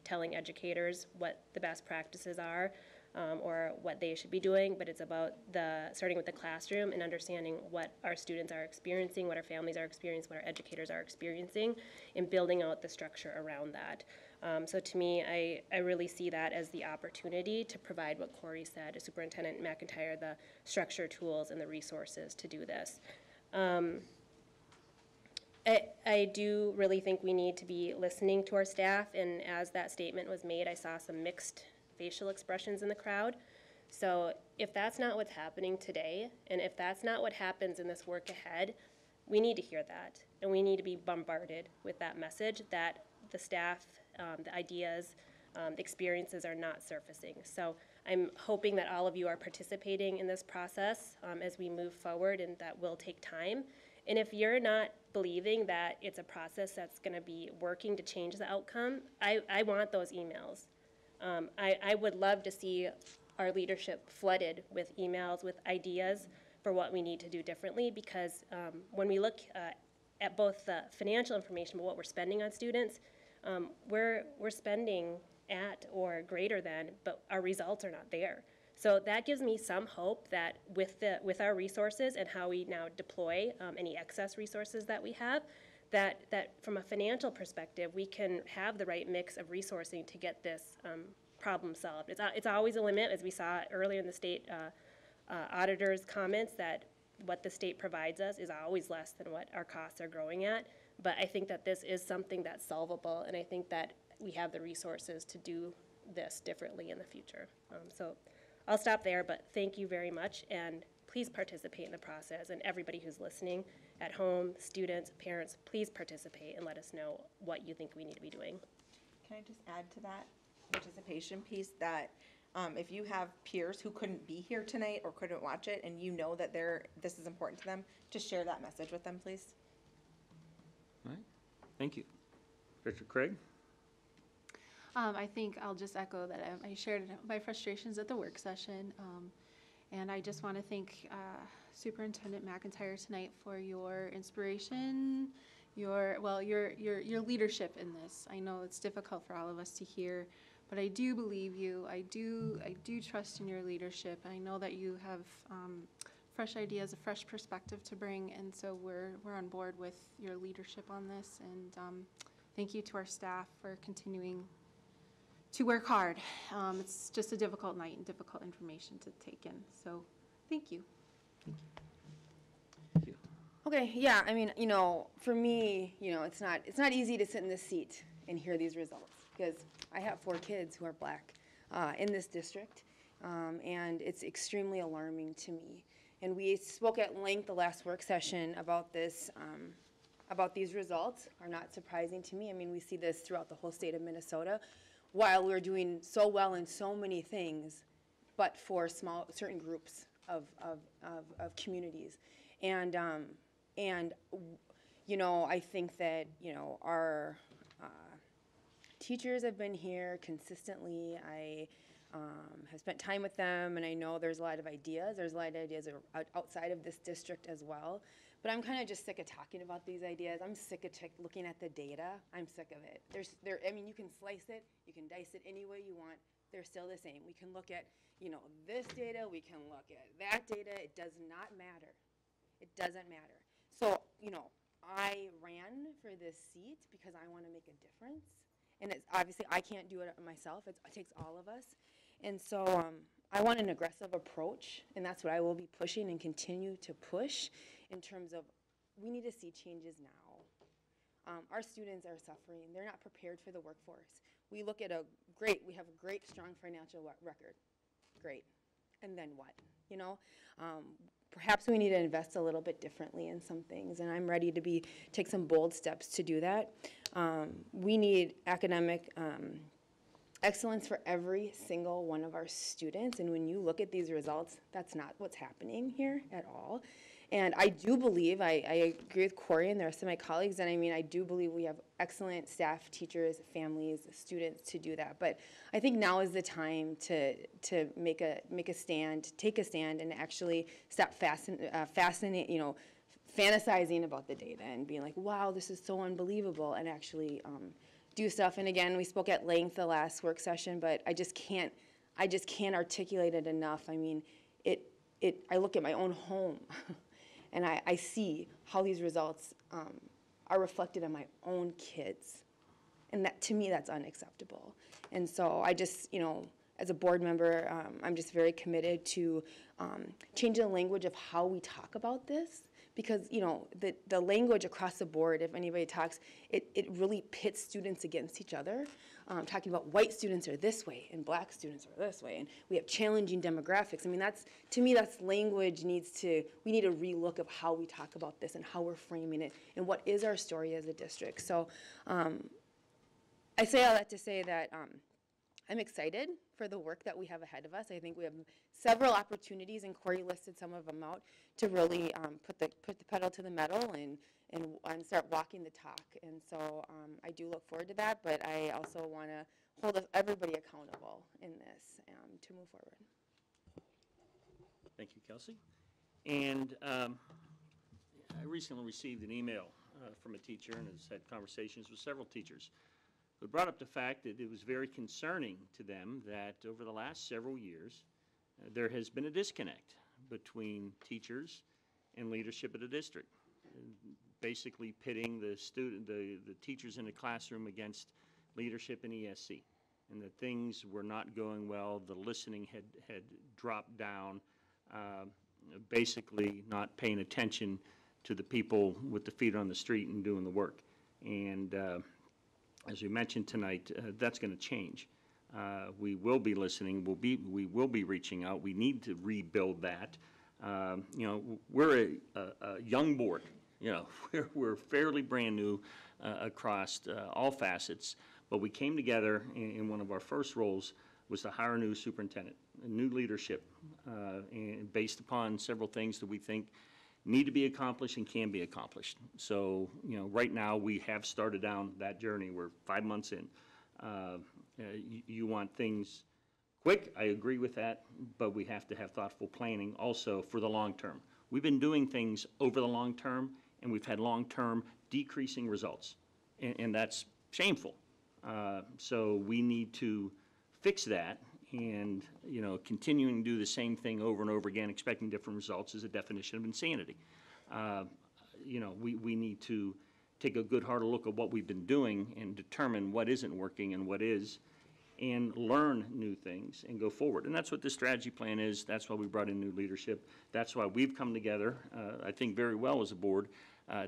telling educators what the best practices are or what they should be doing, but it's about starting with the classroom and understanding what our students are experiencing, what our families are experiencing, what our educators are experiencing, and building out the structure around that. So to me, I really see that as the opportunity to provide what Corey said, to Superintendent McIntyre, the structure, tools, and the resources to do this. I do really think we need to be listening to our staff, and as that statement was made, I saw some mixed facial expressions in the crowd. So if that's not what's happening today, and if that's not what happens in this work ahead, we need to hear that, and we need to be bombarded with that message that the staff, the ideas, the experiences are not surfacing. So I'm hoping that all of you are participating in this process as we move forward, and that will take time. And if you're not believing that it's a process that's going to be working to change the outcome, I want those emails. I would love to see our leadership flooded with emails, with ideas for what we need to do differently, because when we look at both the financial information, but what we're spending on students, we're spending at or greater than, but our results are not there. So that gives me some hope that with our resources and how we now deploy any excess resources that we have, that from a financial perspective, we can have the right mix of resourcing to get this problem solved. It's always a limit, as we saw earlier in the state auditor's comments, that what the state provides us is always less than what our costs are growing at. But I think that this is something that's solvable, and I think that we have the resources to do this differently in the future. So I'll stop there, but thank you very much, and please participate in the process. And everybody who's listening at home, students, parents, please participate and let us know what you think we need to be doing. Can I just add to that participation piece that if you have peers who couldn't be here tonight or couldn't watch it and you know that this is important to them, just share that message with them, please. All right, thank you. Director Craig? I think I'll just echo that I shared my frustrations at the work session. And I just want to thank Superintendent McIntyre tonight for your inspiration, your leadership in this. I know it's difficult for all of us to hear, but I do believe you. I do trust in your leadership. I know that you have fresh ideas, a fresh perspective to bring, and so we're on board with your leadership on this. And thank you to our staff for continuing to work hard. It's just a difficult night and difficult information to take in. So, thank you. Thank you. Okay, yeah, I mean, for me, it's not easy to sit in this seat and hear these results because I have 4 kids who are black in this district, and it's extremely alarming to me. And we spoke at length the last work session about this, about these results are not surprising to me. I mean, we see this throughout the whole state of Minnesota. While we're doing so well in so many things, but for certain groups of communities. And I think that, our teachers have been here consistently. I have spent time with them, and I know there's a lot of ideas. There's a lot of ideas outside of this district as well. But I'm kind of just sick of talking about these ideas. I'm sick of looking at the data. I'm sick of it. You can slice it, you can dice it any way you want. They're still the same. We can look at, this data, we can look at that data. It does not matter. It doesn't matter. So, I ran for this seat because I want to make a difference. And it's obviously, I can't do it myself. It takes all of us. And so I want an aggressive approach, and that's what I will be pushing and continue to push in terms of we need to see changes now. Our students are suffering. They're not prepared for the workforce. We look at we have a great, strong financial record. Great. And then what? Perhaps we need to invest a little bit differently in some things, and I'm ready to take some bold steps to do that. We need academic excellence for every single one of our students, and when you look at these results, that's not what's happening here at all. And I do believe, I agree with Corey and the rest of my colleagues, and I do believe we have excellent staff, teachers, families, students to do that. But I think now is the time to make a stand, take a stand, and actually stop fantasizing about the data and being like, wow, this is so unbelievable, and actually do stuff. And again, we spoke at length the last work session, but I just can't articulate it enough. I mean, I look at my own home. And I see how these results are reflected in my own kids. And that, to me, that's unacceptable. And so I just, as a board member, I'm just very committed to changing the language of how we talk about this. Because, the language across the board, if anybody talks, it really pits students against each other. Talking about white students are this way and black students are this way, and we have challenging demographics. I mean, to me, that's language we need a relook of how we talk about this and how we're framing it and what is our story as a district. So I say all that to say that I'm excited for the work that we have ahead of us. I think we have several opportunities, and Corey listed some of them out, to really put the pedal to the metal and start walking the talk. And so I do look forward to that, but I also want to hold everybody accountable in this to move forward. Thank you, Kelsey. And I recently received an email from a teacher and has had conversations with several teachers who brought up the fact that it was very concerning to them that over the last several years there has been a disconnect between teachers and leadership of the district, basically pitting the teachers in the classroom against leadership in ESC, and that things were not going well. The listening had dropped down, basically not paying attention to the people with the feet on the street and doing the work. And as we mentioned tonight, that's going to change. We will be listening, we will be reaching out. We need to rebuild that. You know, we're a young board. You know, we're fairly brand new across all facets, but we came together in one of our first roles was to hire a new superintendent, a new leadership, and based upon several things that we think need to be accomplished and can be accomplished. So, you know, right now we have started down that journey. We're 5 months in. You want things quick, I agree with that, but we have to have thoughtful planning also for the long term. We've been doing things over the long term, and we've had long-term decreasing results, and that's shameful. So we need to fix that, and, you know, continuing to do the same thing over and over again, expecting different results is a definition of insanity. You know, we need to take a good hard look at what we've been doing and determine what isn't working and what is, and learn new things and go forward. And that's what the strategy plan is. That's why we brought in new leadership. That's why we've come together, I think very well as a board,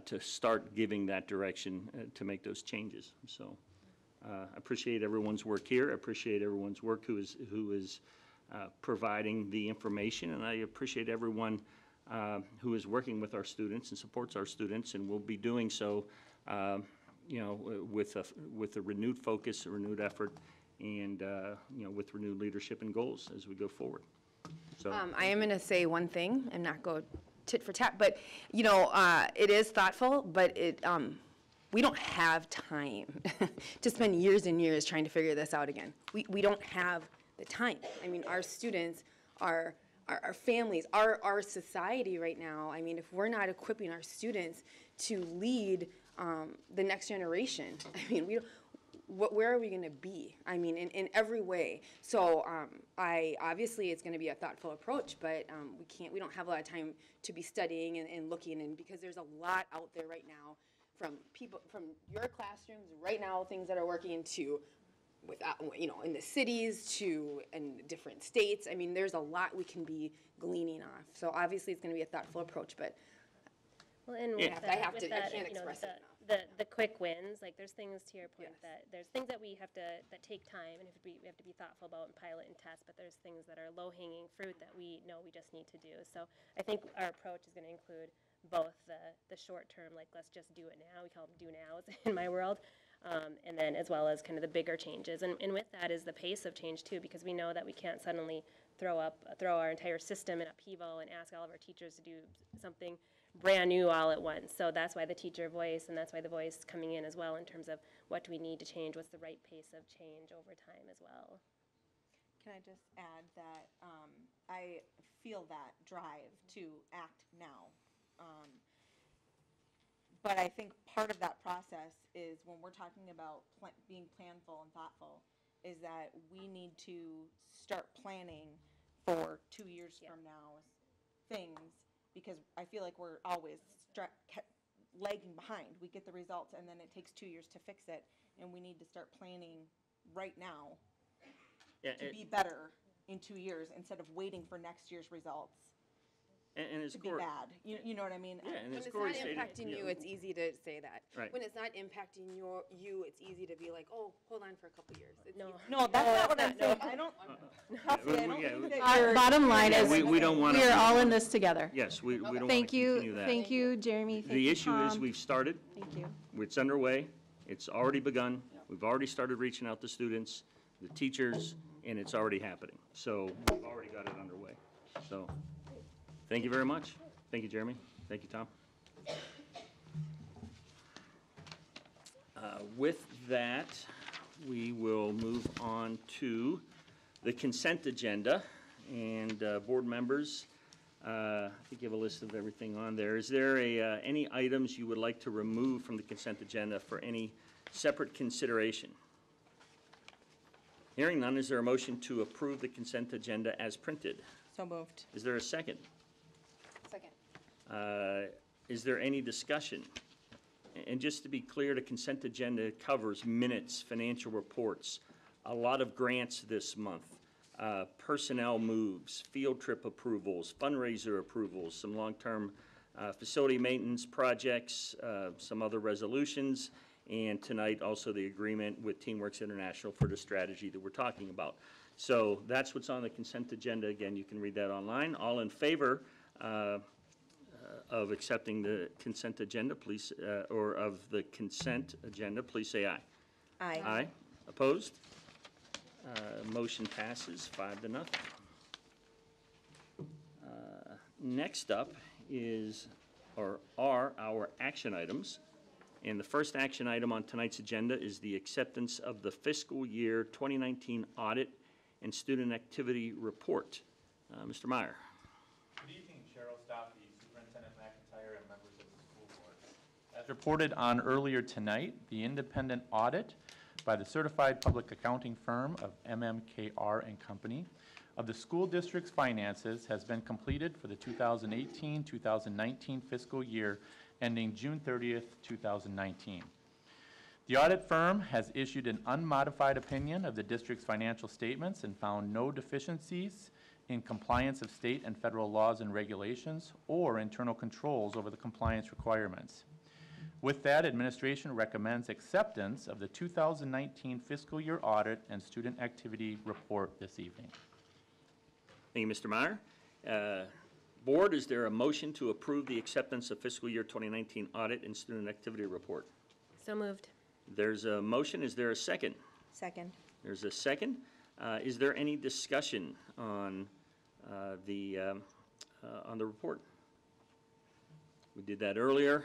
to start giving that direction to make those changes. So I appreciate everyone's work here. I appreciate everyone's work who is providing the information, and I appreciate everyone who is working with our students and supports our students, and will be doing so, you know, with a renewed focus, a renewed effort, and you know, with renewed leadership and goals as we go forward. So I am going to say one thing and not go tit for tat, but you know, it is thoughtful, but we don't have time to spend years and years trying to figure this out again. We don't have the time. I mean, our students, our families, our society right now, I mean, if we're not equipping our students to lead the next generation, I mean, where are we going to be? I mean, in every way. So obviously it's going to be a thoughtful approach, but we don't have a lot of time to be studying and looking, and because there's a lot out there right now from people, from your classrooms right now, things that are working to, you know, in the cities to in different states. I mean, there's a lot we can be gleaning off. So obviously it's going to be a thoughtful approach, but well, and I can't you know, express it enough. The quick wins, like there's things to your point that there's things that we have to, that take time and we have to be thoughtful about and pilot and test, but there's things that are low-hanging fruit that we know we just need to do. So I think our approach is going to include both the short term, like let's just do it now, we call them do nows in my world, and then as well as kind of the bigger changes. And with that is the pace of change too, because we know that we can't suddenly throw our entire system in upheaval and ask all of our teachers to do something brand new all at once. So that's why the teacher voice, and that's why the voice coming in as well in terms of what do we need to change, what's the right pace of change over time as well. Can I just add that I feel that drive to act now. But I think part of that process is when we're talking about being planful and thoughtful, is that we need to start planning for 2 years from now things, because I feel like we're always lagging behind. We get the results and then it takes 2 years to fix it, and we need to start planning right now to be better in 2 years instead of waiting for next year's results. And it's to be bad. You know what I mean? Yeah, and when as it's Corey not stated, impacting you, it's easy to say that. Right. When it's not impacting you, it's easy to be like, oh, hold on for a couple years. It's No, that's not what I'm saying. I don't. Trust me, I don't think that Our bottom line is we don't want we are all in this together. Yes, we don't want to Thank continue you, that. thank you, Jeremy. Thank The you, issue is Tom. we've started. Thank you. It's underway. It's already begun. We've already started reaching out to students, the teachers, and it's already happening. So we've already got it underway. So thank you very much. Thank you, Jeremy. Thank you, Tom. With that, we will move on to the consent agenda. And board members, I think you have a list of everything on there. Is there any items you would like to remove from the consent agenda for any separate consideration? Hearing none, is there a motion to approve the consent agenda as printed? So moved. Is there a second? Second. Is there any discussion? And just to be clear, the consent agenda covers minutes, financial reports, a lot of grants this month, personnel moves, field trip approvals, fundraiser approvals, some long-term facility maintenance projects, some other resolutions, and tonight also the agreement with Teamworks International for the strategy that we're talking about. So that's what's on the consent agenda. Again, you can read that online. All in favor of accepting the consent agenda, please, or of the consent agenda, please say aye. Aye. Aye. Opposed? Motion passes 5-0. Next up are our action items. And the first action item on tonight's agenda is the acceptance of the fiscal year 2019 audit and student activity report. Mr. Meyer. Good evening, Chair Ostafi, Superintendent McIntyre, and members of the school board. As reported on earlier tonight, the independent audit by the certified public accounting firm of MMKR and Company of the school district's finances has been completed for the 2018-2019 fiscal year ending June 30th, 2019. The audit firm has issued an unmodified opinion of the district's financial statements and found no deficiencies in compliance of state and federal laws and regulations or internal controls over the compliance requirements. With that, administration recommends acceptance of the 2019 fiscal year audit and student activity report this evening. Thank you, Mr. Meyer. Board, is there a motion to approve the acceptance of fiscal year 2019 audit and student activity report? So moved. There's a motion. Is there a second? Second. There's a second. Is there any discussion on the report? We did that earlier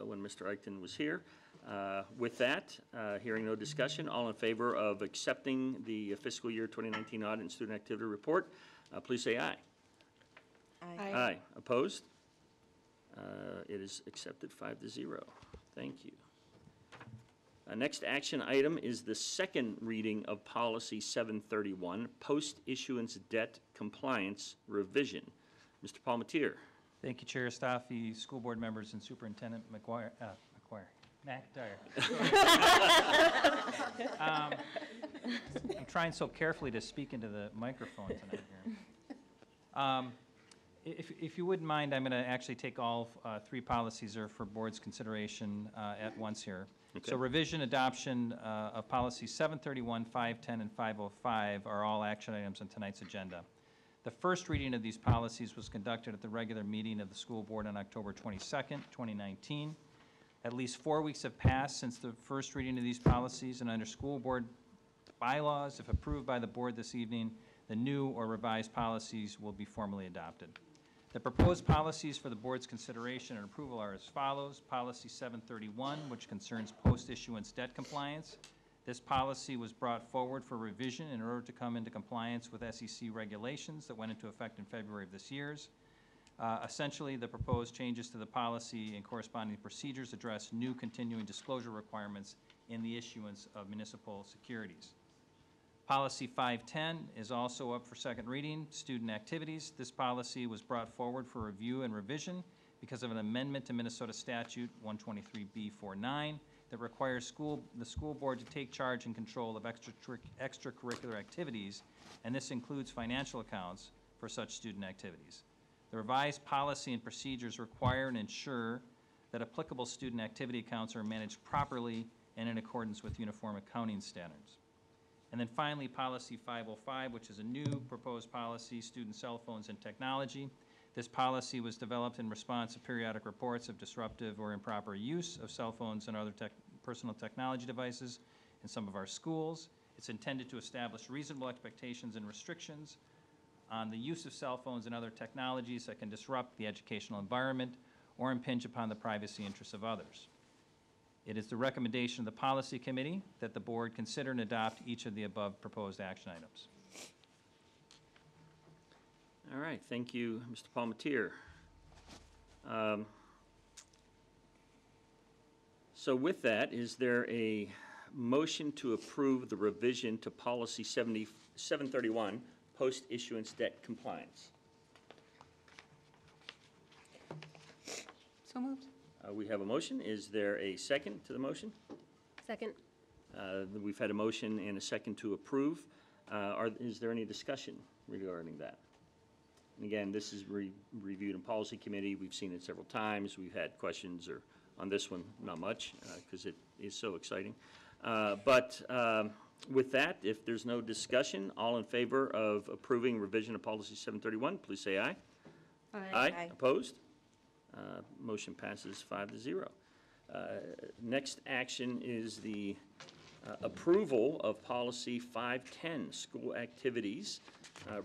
when Mr. Eichten was here. With that, hearing no discussion, all in favor of accepting the fiscal year 2019 audit and student activity report, please say aye. Aye. Aye. Opposed? It is accepted 5-0. Thank you. Next action item is the second reading of Policy 731, Post-Issuance Debt Compliance Revision. Mr. Palmatier. Thank you, Chair Staffy, school board members, and Superintendent McIntyre. I'm trying so carefully to speak into the microphone tonight here. If you wouldn't mind, I'm going to actually take all three policies are for board's consideration at once here. Okay. So revision, adoption of policies 731, 510, and 505 are all action items on tonight's agenda. The first reading of these policies was conducted at the regular meeting of the school board on October 22nd, 2019. At least 4 weeks have passed since the first reading of these policies, and under school board bylaws, if approved by the board this evening, the new or revised policies will be formally adopted. The proposed policies for the board's consideration and approval are as follows. Policy 731, which concerns post-issuance debt compliance. This policy was brought forward for revision in order to come into compliance with SEC regulations that went into effect in February of this year. Essentially, the proposed changes to the policy and corresponding procedures address new continuing disclosure requirements in the issuance of municipal securities. Policy 510 is also up for second reading, student activities. This policy was brought forward for review and revision because of an amendment to Minnesota Statute 123B49 that requires the school board to take charge and control of extracurricular activities, and this includes financial accounts for such student activities. The revised policy and procedures require and ensure that applicable student activity accounts are managed properly and in accordance with uniform accounting standards. And then finally, Policy 505, which is a new proposed policy, student cell phones and technology. This policy was developed in response to periodic reports of disruptive or improper use of cell phones and other personal technology devices in some of our schools. It's intended to establish reasonable expectations and restrictions on the use of cell phones and other technologies that can disrupt the educational environment or impinge upon the privacy interests of others. It is the recommendation of the Policy Committee that the Board consider and adopt each of the above proposed action items. All right, thank you, Mr. Palmatier. So with that, is there a motion to approve the revision to Policy 731, Post-Issuance Debt Compliance? So moved. We have a motion. Is there a second to the motion? Second. We've had a motion and a second to approve. Is there any discussion regarding that? And again, this is reviewed in Policy Committee. We've seen it several times. We've had questions or On this one, not much, because it is so exciting. But with that, if there's no discussion, all in favor of approving revision of policy 731, please say aye. Aye. Opposed? Motion passes 5-0. Next action is the approval of policy 510, school activities,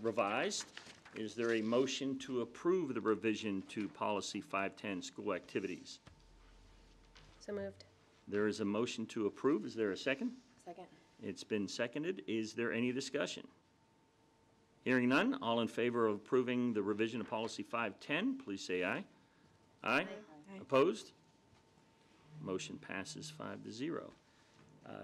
revised. Is there a motion to approve the revision to policy 510, school activities? So moved. There is a motion to approve. Is there a second? Second. It's been seconded. Is there any discussion? Hearing none, all in favor of approving the revision of policy 510, please say aye. Aye. Opposed? Motion passes 5-0.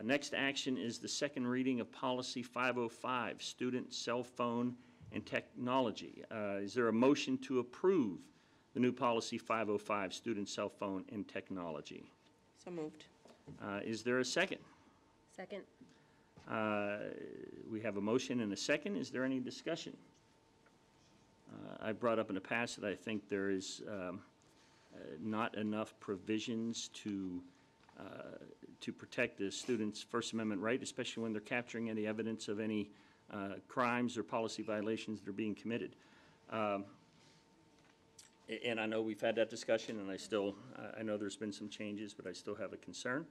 Next action is the second reading of policy 505, student cell phone and technology. Is there a motion to approve the new policy 505, student cell phone and technology? So moved. Is there a second? Second. We have a motion and a second. Is there any discussion? I brought up in the past that I think there is not enough provisions to protect the student's First Amendment right, especially when they're capturing any evidence of any crimes or policy violations that are being committed. And I know we've had that discussion, and I know there's been some changes, but I still have a concern.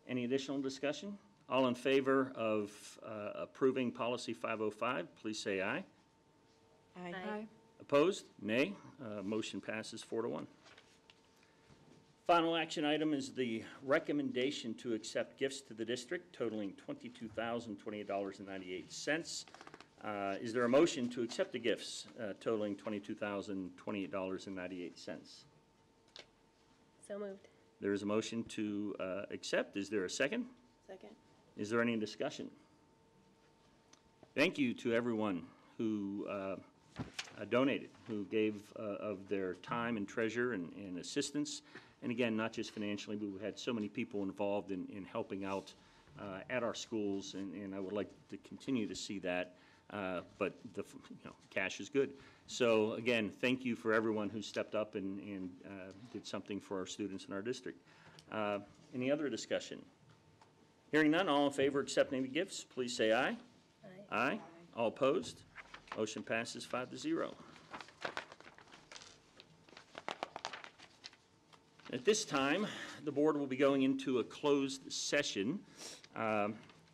Any additional discussion? All in favor of approving policy 505, please say aye. Aye. Opposed? Nay. Motion passes 4-1. Final action item is the recommendation to accept gifts to the district totaling $22,028.98. Is there a motion to accept the gifts totaling $22,028.98? So moved. There is a motion to accept. Is there a second? Second. Is there any discussion? Thank you to everyone who donated, who gave of their time and treasure and assistance. And again, not just financially, but we had so many people involved in helping out at our schools, and I would like to continue to see that. But cash is good. So again, thank you for everyone who stepped up and did something for our students in our district. Any other discussion? Hearing none, all in favor of accepting the gifts, please say aye. Aye. All opposed? Motion passes 5-0. At this time, the board will be going into a closed session.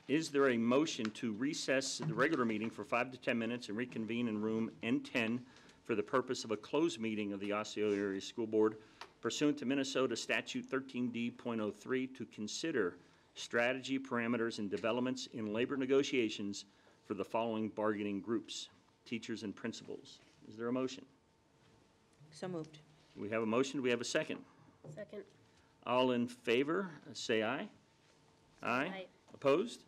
Is there a motion to recess the regular meeting for 5 to 10 minutes and reconvene in room N10 for the purpose of a closed meeting of the Osseo Area School Board pursuant to Minnesota Statute 13D.03 to consider strategy, parameters, and developments in labor negotiations for the following bargaining groups, teachers and principals? Is there a motion? So moved. We have a motion. Do we have a second? Second. All in favor, say aye. Aye. Opposed?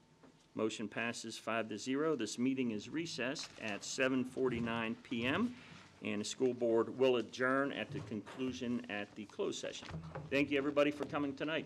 Motion passes 5-0. This meeting is recessed at 7:49 p.m. and the school board will adjourn at the conclusion at the closed session. Thank you, everybody, for coming tonight.